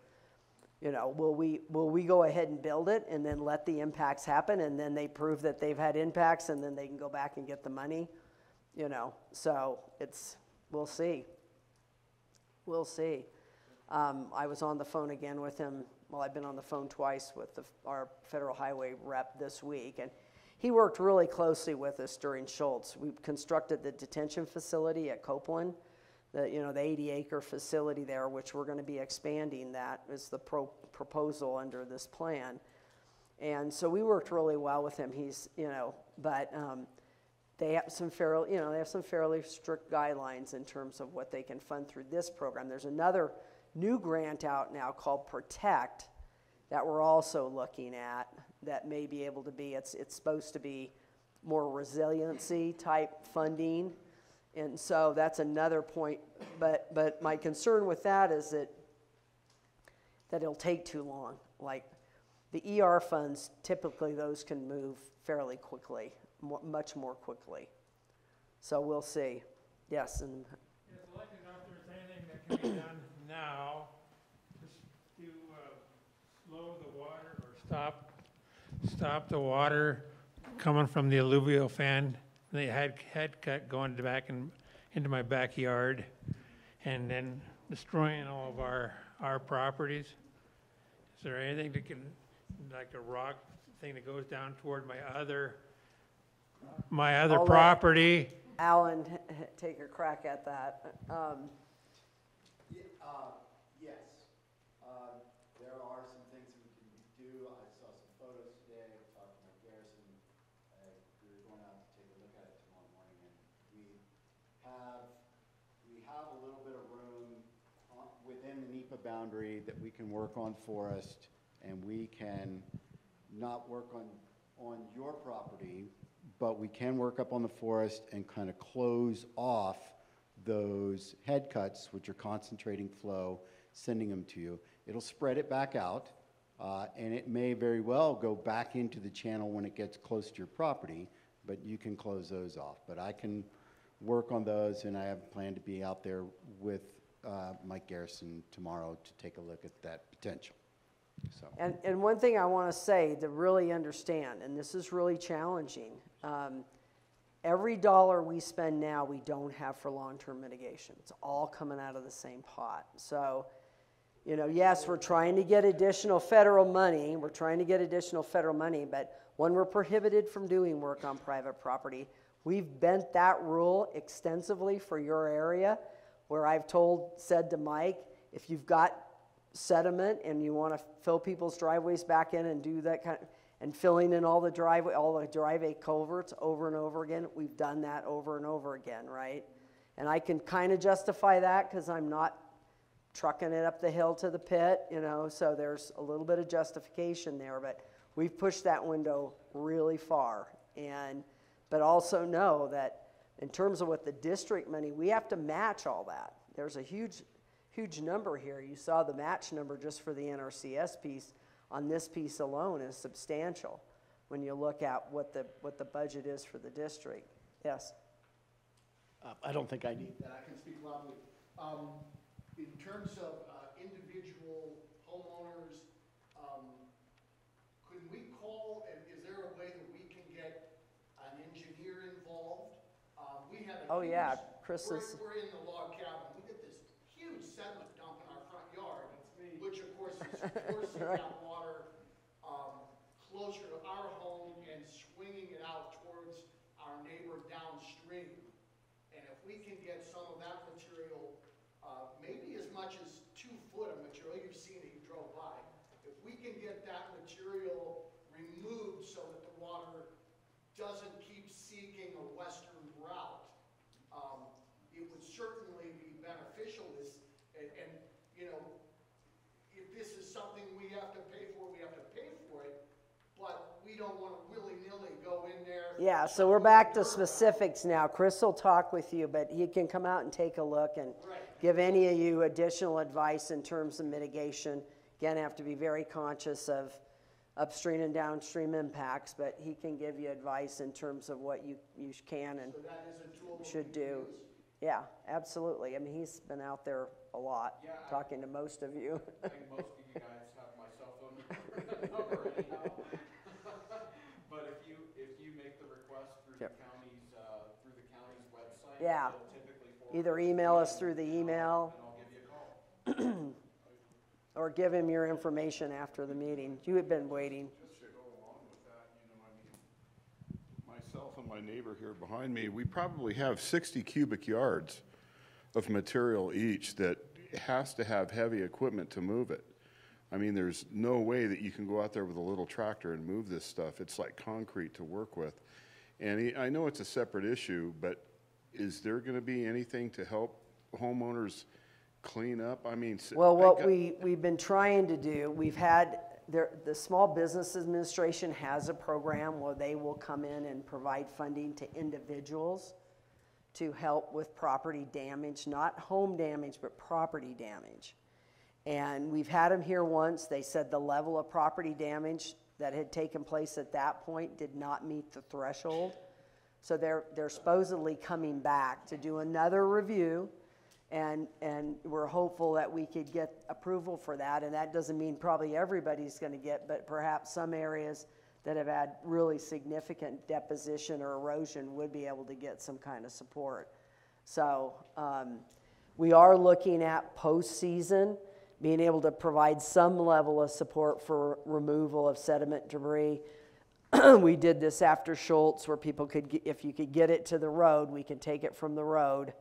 will we go ahead and build it and then let the impacts happen and then they prove that they've had impacts and then they can go back and get the money? So we'll see. We'll see. I was on the phone again with him. Well, I've been on the phone twice with our federal highway rep this week, and he worked really closely with us during Schultz. We constructed the detention facility at Copeland, the 80-acre facility there, which we're going to be expanding. That is the proposal under this plan. And so we worked really well with him. But they have some fairly strict guidelines in terms of what they can fund through this program. There's another new grant out now called Protect that we're also looking at that may be able to be, it's supposed to be more resiliency type funding. And so that's another point. But my concern with that is that it'll take too long. Like the ER funds, typically those can move fairly quickly, much more quickly. So we'll see. Yes. And Yes, I'd like to know if there's anything that can be done now just to slow the water or stop the water coming from the alluvial fan. They had cut going back into my backyard and then destroying all of our properties. Is there anything that can, like a rock thing that goes down toward my other I'll property? let Alan take a crack at that. Yes. There are some things that we can do. I saw some photos today. I talked to Mike Garrison. We were going out to take a look at it tomorrow morning, and we have a little bit of room within the NEPA boundary that we can work on forest, and we can not work on your property, but we can work up on the forest and kind of close off those head cuts, which are concentrating flow, sending them to you. It'll spread it back out, and it may very well go back into the channel when it gets close to your property, but you can close those off. But I can work on those, and I have a plan to be out there with Mike Garrison tomorrow to take a look at that potential. So. And one thing I want to say to really understand, and this is really challenging, every dollar we spend now we don't have for long-term mitigation. It's all coming out of the same pot. So, yes, we're trying to get additional federal money. But when we're prohibited from doing work on private property, we've bent that rule extensively for your area, where I've said to Mike, if you've got sediment and you want to fill people's driveways back in and do that and filling in all the driveway culverts over and over again, we've done that over and over again, right? And I can kind of justify that because I'm not trucking it up the hill to the pit, so there's a little bit of justification there, but we've pushed that window really far. But also know that in terms of what the district money, we have to match all that. There's a huge number here. You saw the match number just for the NRCS piece. On this piece alone is substantial when you look at what the budget is for the district. Yes? I don't think I need that. I can speak loudly. In terms of individual homeowners, could we call, and is there a way that we can get an engineer involved? We have a we're in the log cabin. We get this huge sediment dump in our front yard, which of course is forcing that water closer to our home and swinging it out towards our neighbor downstream. And if we can get some of that material, maybe as much as 2 foot of material, you've seen it, you drove by. If we can get that material removed so that the water doesn't keep seeking a western route, it would certainly be beneficial. If this is something we have to pay for, we have to pay for it, but we don't want to willy-nilly go in there. Yeah, so we're back to specifics now. Chris will talk with you, but he can come out and take a look and give any of you additional advice in terms of mitigation. Again, have to be very conscious of upstream and downstream impacts, but he can give you advice in terms of what you can and should do. Yeah, absolutely. I mean, he's been out there a lot, talking to most of you. I think most of you guys have my cell phone number anyhow. But if you make the request through the county's website, yeah, they'll typically either email us through the email. And I'll give you a call. or give him your information after the meeting. You had been waiting. Just to go along with that, myself and my neighbor here behind me, we probably have 60 cubic yards of material each that has to have heavy equipment to move it. I mean, there's no way that you can go out there with a little tractor and move this stuff. It's like concrete to work with. And I know it's a separate issue, but is there going to be anything to help homeowners clean up? I mean, Well, what we've been trying to do, we've had, the Small Business Administration has a program where they will come in and provide funding to individuals to help with property damage, not home damage, but property damage. And we've had them here once. They said the level of property damage that had taken place at that point did not meet the threshold. So they're supposedly coming back to do another review, and we're hopeful that we could get approval for that. And that doesn't mean probably everybody's going to get, but perhaps some areas that have had really significant deposition or erosion would be able to get some kind of support. So we are looking at postseason being able to provide some level of support for removal of sediment debris. We did this after Schultz, where people could, if you could get it to the road, we can take it from the road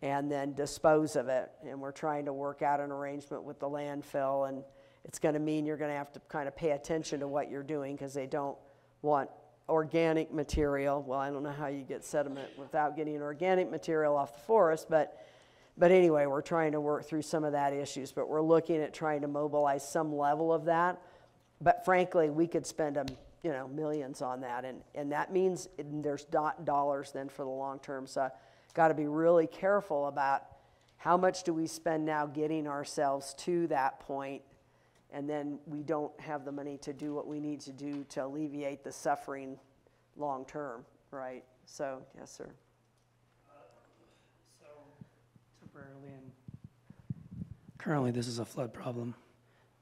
and then dispose of it. And we're trying to work out an arrangement with the landfill, and it's going to mean you're going to have to kind of pay attention to what you're doing, because they don't want organic material. Well, I don't know how you get sediment without getting organic material off the forest, but anyway, we're trying to work through some of that issues, but we're looking at trying to mobilize some level of that. But frankly, we could spend millions on that, and that means there's not dollars then for the long term. So got to be really careful about how much do we spend now getting ourselves to that point, and then we don't have the money to do what we need to do to alleviate the suffering long term, right? So, yes, sir. So temporarily, and currently this is a flood problem,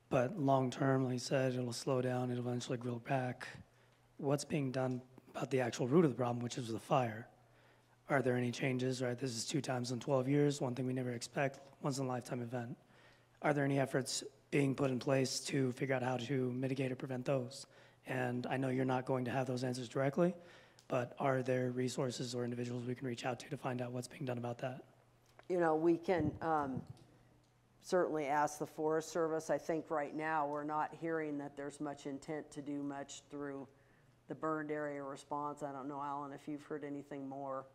but long term, like you said, it'll slow down, it'll eventually grow back. What's being done about the actual root of the problem, which is the fire? Are there any changes, right? This is 2 times in 12 years, one thing we never expect, once in a lifetime event. Are there any efforts being put in place to figure out how to mitigate or prevent those? And I know you're not going to have those answers directly, but are there resources or individuals we can reach out to find out what's being done about that? We can certainly ask the Forest Service. I think right now we're not hearing that there's much intent to do much through the burned area response. I don't know, Alan, if you've heard anything more.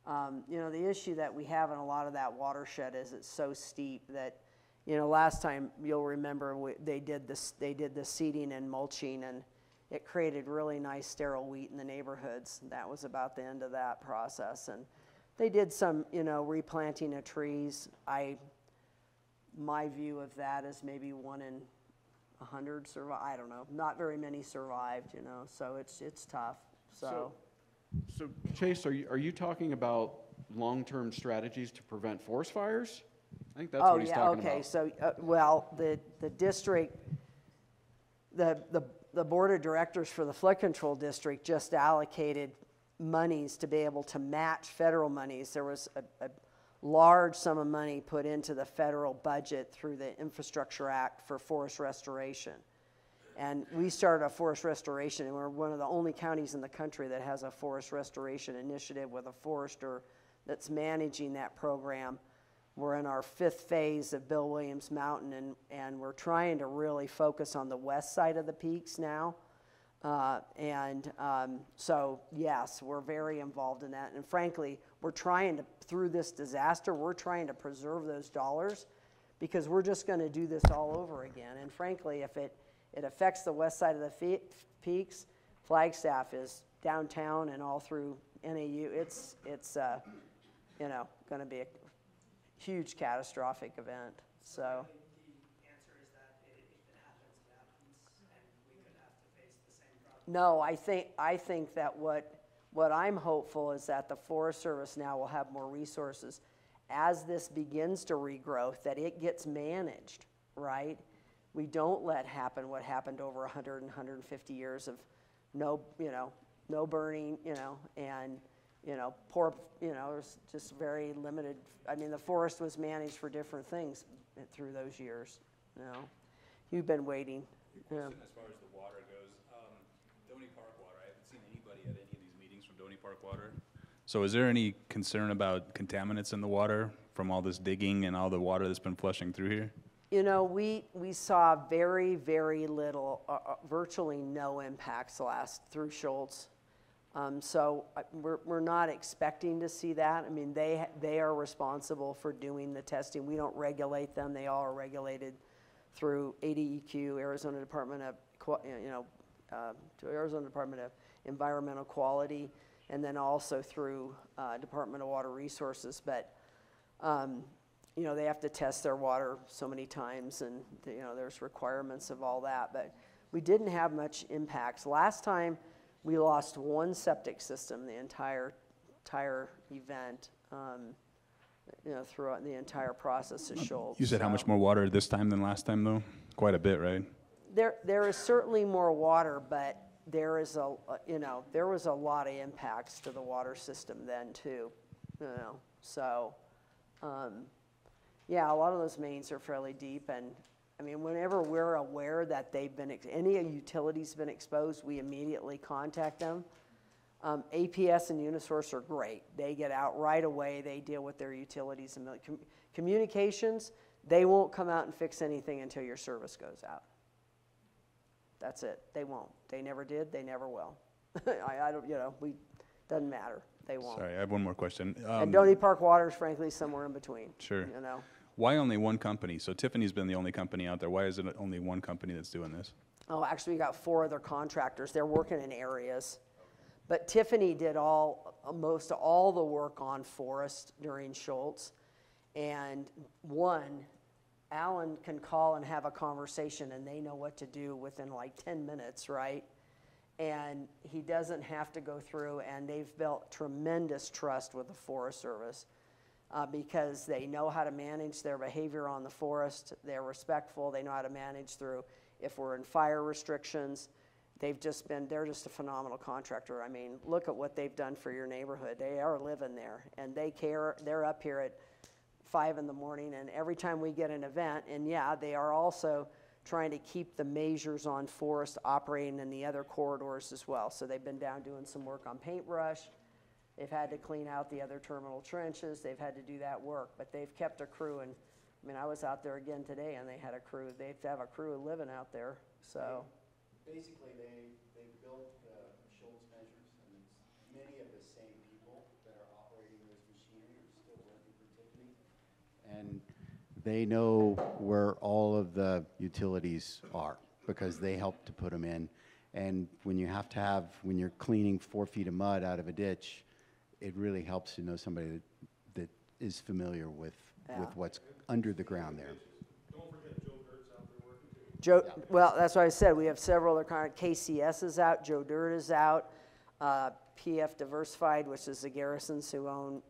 The issue that we have in a lot of that watershed is it's so steep that, last time you'll remember they did the seeding and mulching, and it created really nice sterile wheat in the neighborhoods. That was about the end of that process. And they did some, replanting of trees. My view of that is maybe 1 in 100 survive. I don't know. Not very many survived, so it's tough. So Chase, are you talking about long-term strategies to prevent forest fires? I think that's oh what he's yeah, talking okay. about. So the district, the board of directors for the flood control district just allocated monies to be able to match federal monies. There was a large sum of money put into the federal budget through the Infrastructure Act for forest restoration. And we started a forest restoration, and we're one of the only counties in the country that has a forest restoration initiative with a forester that's managing that program. We're in our 5th phase of Bill Williams Mountain, and we're trying to really focus on the west side of the peaks now. So yes, we're very involved in that. And frankly, we're trying to, through this disaster, we're trying to preserve those dollars, because we're just going to do this all over again. And frankly, if it affects the west side of the peaks, Flagstaff is downtown and all through NAU. It's going to be a huge catastrophic event. So The answer is that if it happens, it happens, and we could have to face the same problem. no, I think that what I'm hopeful is that the Forest Service now will have more resources as this begins to regrowth, that it gets managed, right? We don't let happen what happened over 100 and 150 years of no burning, and, poor, there's just very limited. I mean, the forest was managed for different things through those years. you know. You've been waiting. Yeah. Question as far as the water goes, Donny Park water, I haven't seen anybody at any of these meetings from Donny Park water. So is there any concern about contaminants in the water from all this digging and all the water that's been flushing through here? You know, we saw very, very little, virtually no impacts through Schultz. So we're not expecting to see that. I mean, they are responsible for doing the testing. We don't regulate them. They all are regulated through ADEQ, Arizona Department of, to Arizona Department of Environmental Quality, and then also through Department of Water Resources. But you know, they have to test their water so many times, and you know, there's requirements of all that. But we didn't have much impacts. Last time we lost one septic system the entire event, you know, throughout the entire process of Schultz. You said how much more water this time than last time, though? Quite a bit, right? There is certainly more water, but there is there was a lot of impacts to the water system then too, you know. So, yeah, a lot of those mains are fairly deep, and I mean, whenever we're aware that they've been, any utility's been exposed, we immediately contact them. APS and Unisource are great. They get out right away. They deal with their utilities and communications. They won't come out and fix anything until your service goes out. That's it. They won't. They never did. They never will. I don't, you know, doesn't matter. They won't. Sorry, I have one more question. And Donny Park Water is frankly somewhere in between. Sure. You know. Why only one company? So Tiffany's been the only company out there. Why is it only one company that's doing this? Oh, actually, we got 4 other contractors. They're working in areas. But Tiffany did most all the work on Forest during Schultz. And Alan can call and have a conversation, and they know what to do within like 10 minutes, right? And he doesn't have to go through, and they've built tremendous trust with the Forest Service because they know how to manage their behavior on the forest. They're respectful. They know how to manage through if we're in fire restrictions. They're just a phenomenal contractor. I mean, look at what they've done for your neighborhood. They are living there, and they care. They're up here at 5 in the morning, and every time we get an event, and yeah, they are also trying to keep the measures on Forest operating in the other corridors as well. So they've been down doing some work on paintbrush. They've had to clean out the other terminal trenches. They've had to do that work, but they've kept a crew. And I mean, I was out there again today, and they had a crew. They have to have a crew living out there. So basically, they built Schultz measures, and it's many of the same people that are operating those machinery are still working for Tiffany, and they know where all of the utilities are because they helped to put them in. And when you're cleaning 4 feet of mud out of a ditch, it really helps to know somebody that is familiar with what's under the ground there. Don't forget Joe Dirt's out there working too. Well, that's why I said we have several other kind of KCS is out, Joe Dirt is out, PF Diversified, which is the Garrisons who own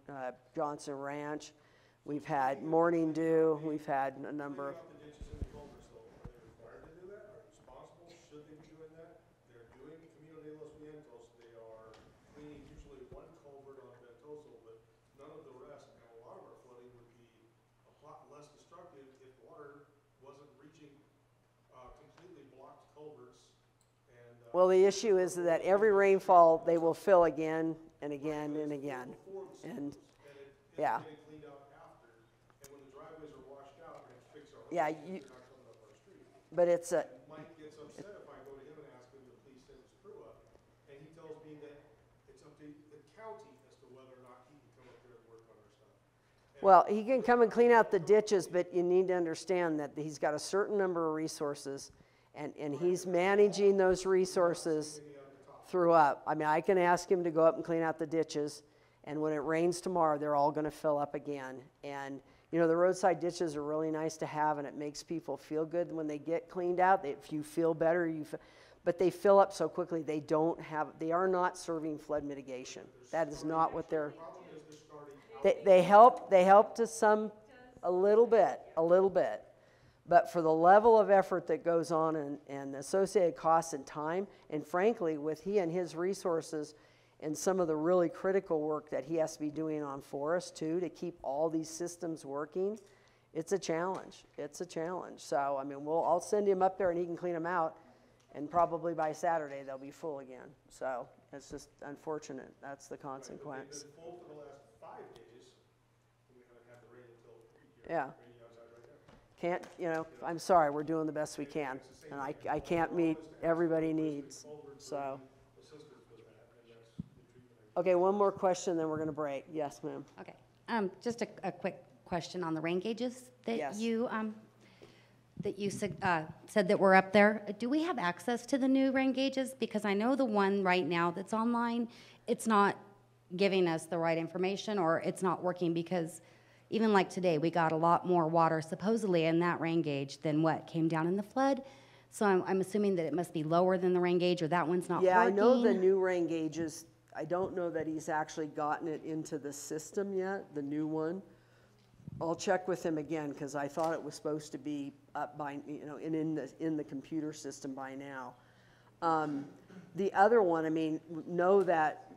Johnson Ranch. We've had Morning Dew. We've had a number of. The ditches in the culverts, though, are they required to do that? Are they responsible? Should they be doing that? They're doing Camino de los Vientos. They are cleaning usually one culvert on Ventoso, but none of the rest. And a lot of our flooding would be a lot less destructive if water wasn't reaching completely blocked culverts. And Well, the issue is that every rainfall they will fill again and again and again, and yeah. Yeah, but it's a. Mike gets upset if I go to him and ask him to please send his crew up, and he tells me that it's up to the county as to whether or not he can come up there and work on our stuff. Well, he can come and clean out the ditches, but you need to understand that he's got a certain number of resources, and he's managing those resources throughout. I mean, I can ask him to go up and clean out the ditches, and when it rains tomorrow, they're all going to fill up again. And you know, the roadside ditches are really nice to have, and it makes people feel good when they get cleaned out. If you feel better, but they fill up so quickly. They are not serving flood mitigation. That is not what they're. They help to a little bit, but for the level of effort that goes on and the associated costs and time, and frankly, with he and his resources. And some of the really critical work that he has to be doing on Forest too to keep all these systems working, it's a challenge. It's a challenge. So, I mean, I'll send him up there and he can clean them out, and probably by Saturday they'll be full again. So it's just unfortunate. That's the consequence. They've been full for the last 5 days, and we haven't had the rain until Yeah. raining outside right now. Can't, you know, I'm sorry, we're doing the best we can, and I can't meet everybody needs, so. Okay, one more question, then we're gonna break. Yes, ma'am. Okay, just a quick question on the rain gauges that Yes. you said that were up there. Do we have access to the new rain gauges? Because I know the one right now that's online, it's not giving us the right information, or it's not working, because even like today, we got a lot more water supposedly in that rain gauge than what came down in the flood. So I'm assuming that it must be lower than the rain gauge, or that one's not working. Yeah, I know the new rain gauges, I don't know that he's actually gotten it into the system yet, the new one. I'll check with him again, because I thought it was supposed to be up by, you know, in the computer system by now. The other one, I mean, know that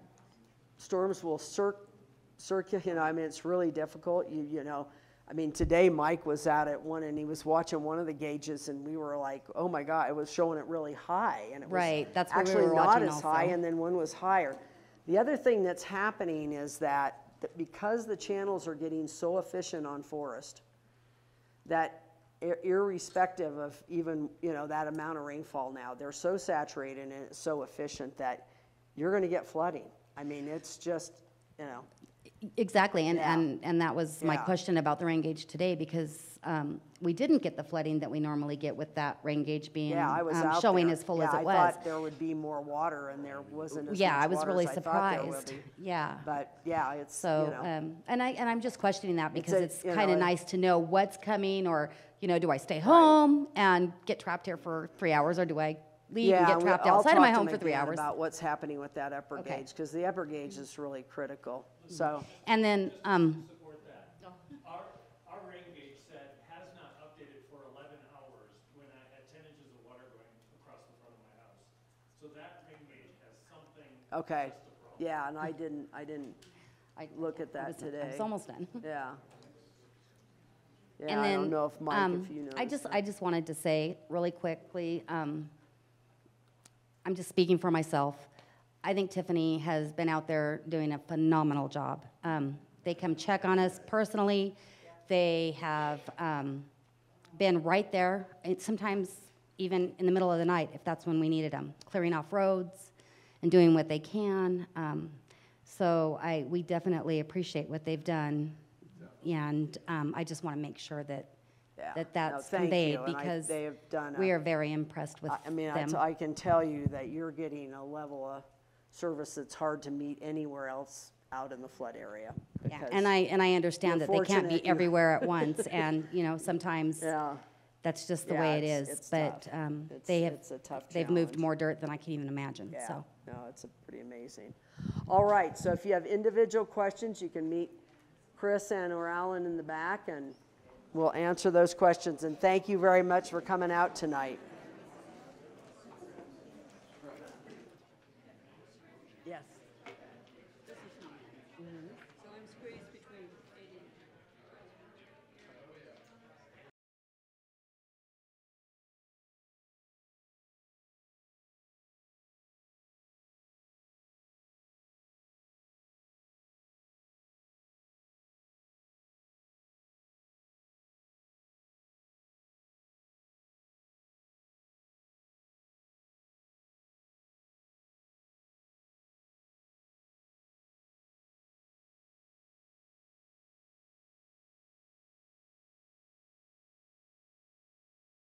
storms will circulate, you know, I mean, it's really difficult, you know. I mean, today Mike was out at one and he was watching one of the gauges and we were like, oh my God, it was showing it really high. And it was Right, that's what we actually were not watching as high, also. and then one was higher. The other thing that's happening is that because the channels are getting so efficient on Forest, that irrespective of even, you know, that amount of rainfall now, they're so saturated and it's so efficient that you're gonna get flooding. I mean, it's just, you know. Exactly, and, Yeah. and that was my Yeah. question about the rain gauge today, because we didn't get the flooding that we normally get with that rain gauge being Yeah, I was out showing there. as full Yeah, as it I was. thought there would be more water and there wasn't as Yeah, much I was water really as I thought there would surprised. be. Yeah. But yeah, it's, So, you know. and I'm just questioning that because a- it's you kind of know, nice to know what's coming, or, you know, do I stay home and get trapped here for 3 hours, or do I leave and get trapped I'll outside of my talk to home him for 3 again hours? about what's happening with that upper Okay. gauge, because the upper gauge is really critical, so. And then, Support that. Our rain gauge said has not updated for 11 hours when I had 10 inches of water going across the front of my house. So that rain gauge has something. Okay, yeah, and I didn't look at I that was today. almost done. Yeah. Yeah, And I then, don't know if Mike, if you know. I just wanted to say really quickly, I'm just speaking for myself. I think Tiffany has been out there doing a phenomenal job. They come check on us personally. They have been right there, and sometimes even in the middle of the night, if that's when we needed them, clearing off roads and doing what they can. So we definitely appreciate what they've done. And I just want to make sure that Yeah. that's No, thank conveyed, you, and because they have done we are very impressed with I mean, them. I can tell you that you're getting a level of service that's hard to meet anywhere else out in the flood area. Yeah, because and I understand you're that they can't fortunate be you- everywhere at once, and, you know, sometimes Yeah. that's just the Yeah, way it it's- is. it's But tough. It's a tough they've moved challenge. more dirt than I can even imagine, Yeah, so. no, it's pretty amazing. All right, so if you have individual questions, you can meet Chris or Alan in the back, and we'll answer those questions. And thank you very much for coming out tonight.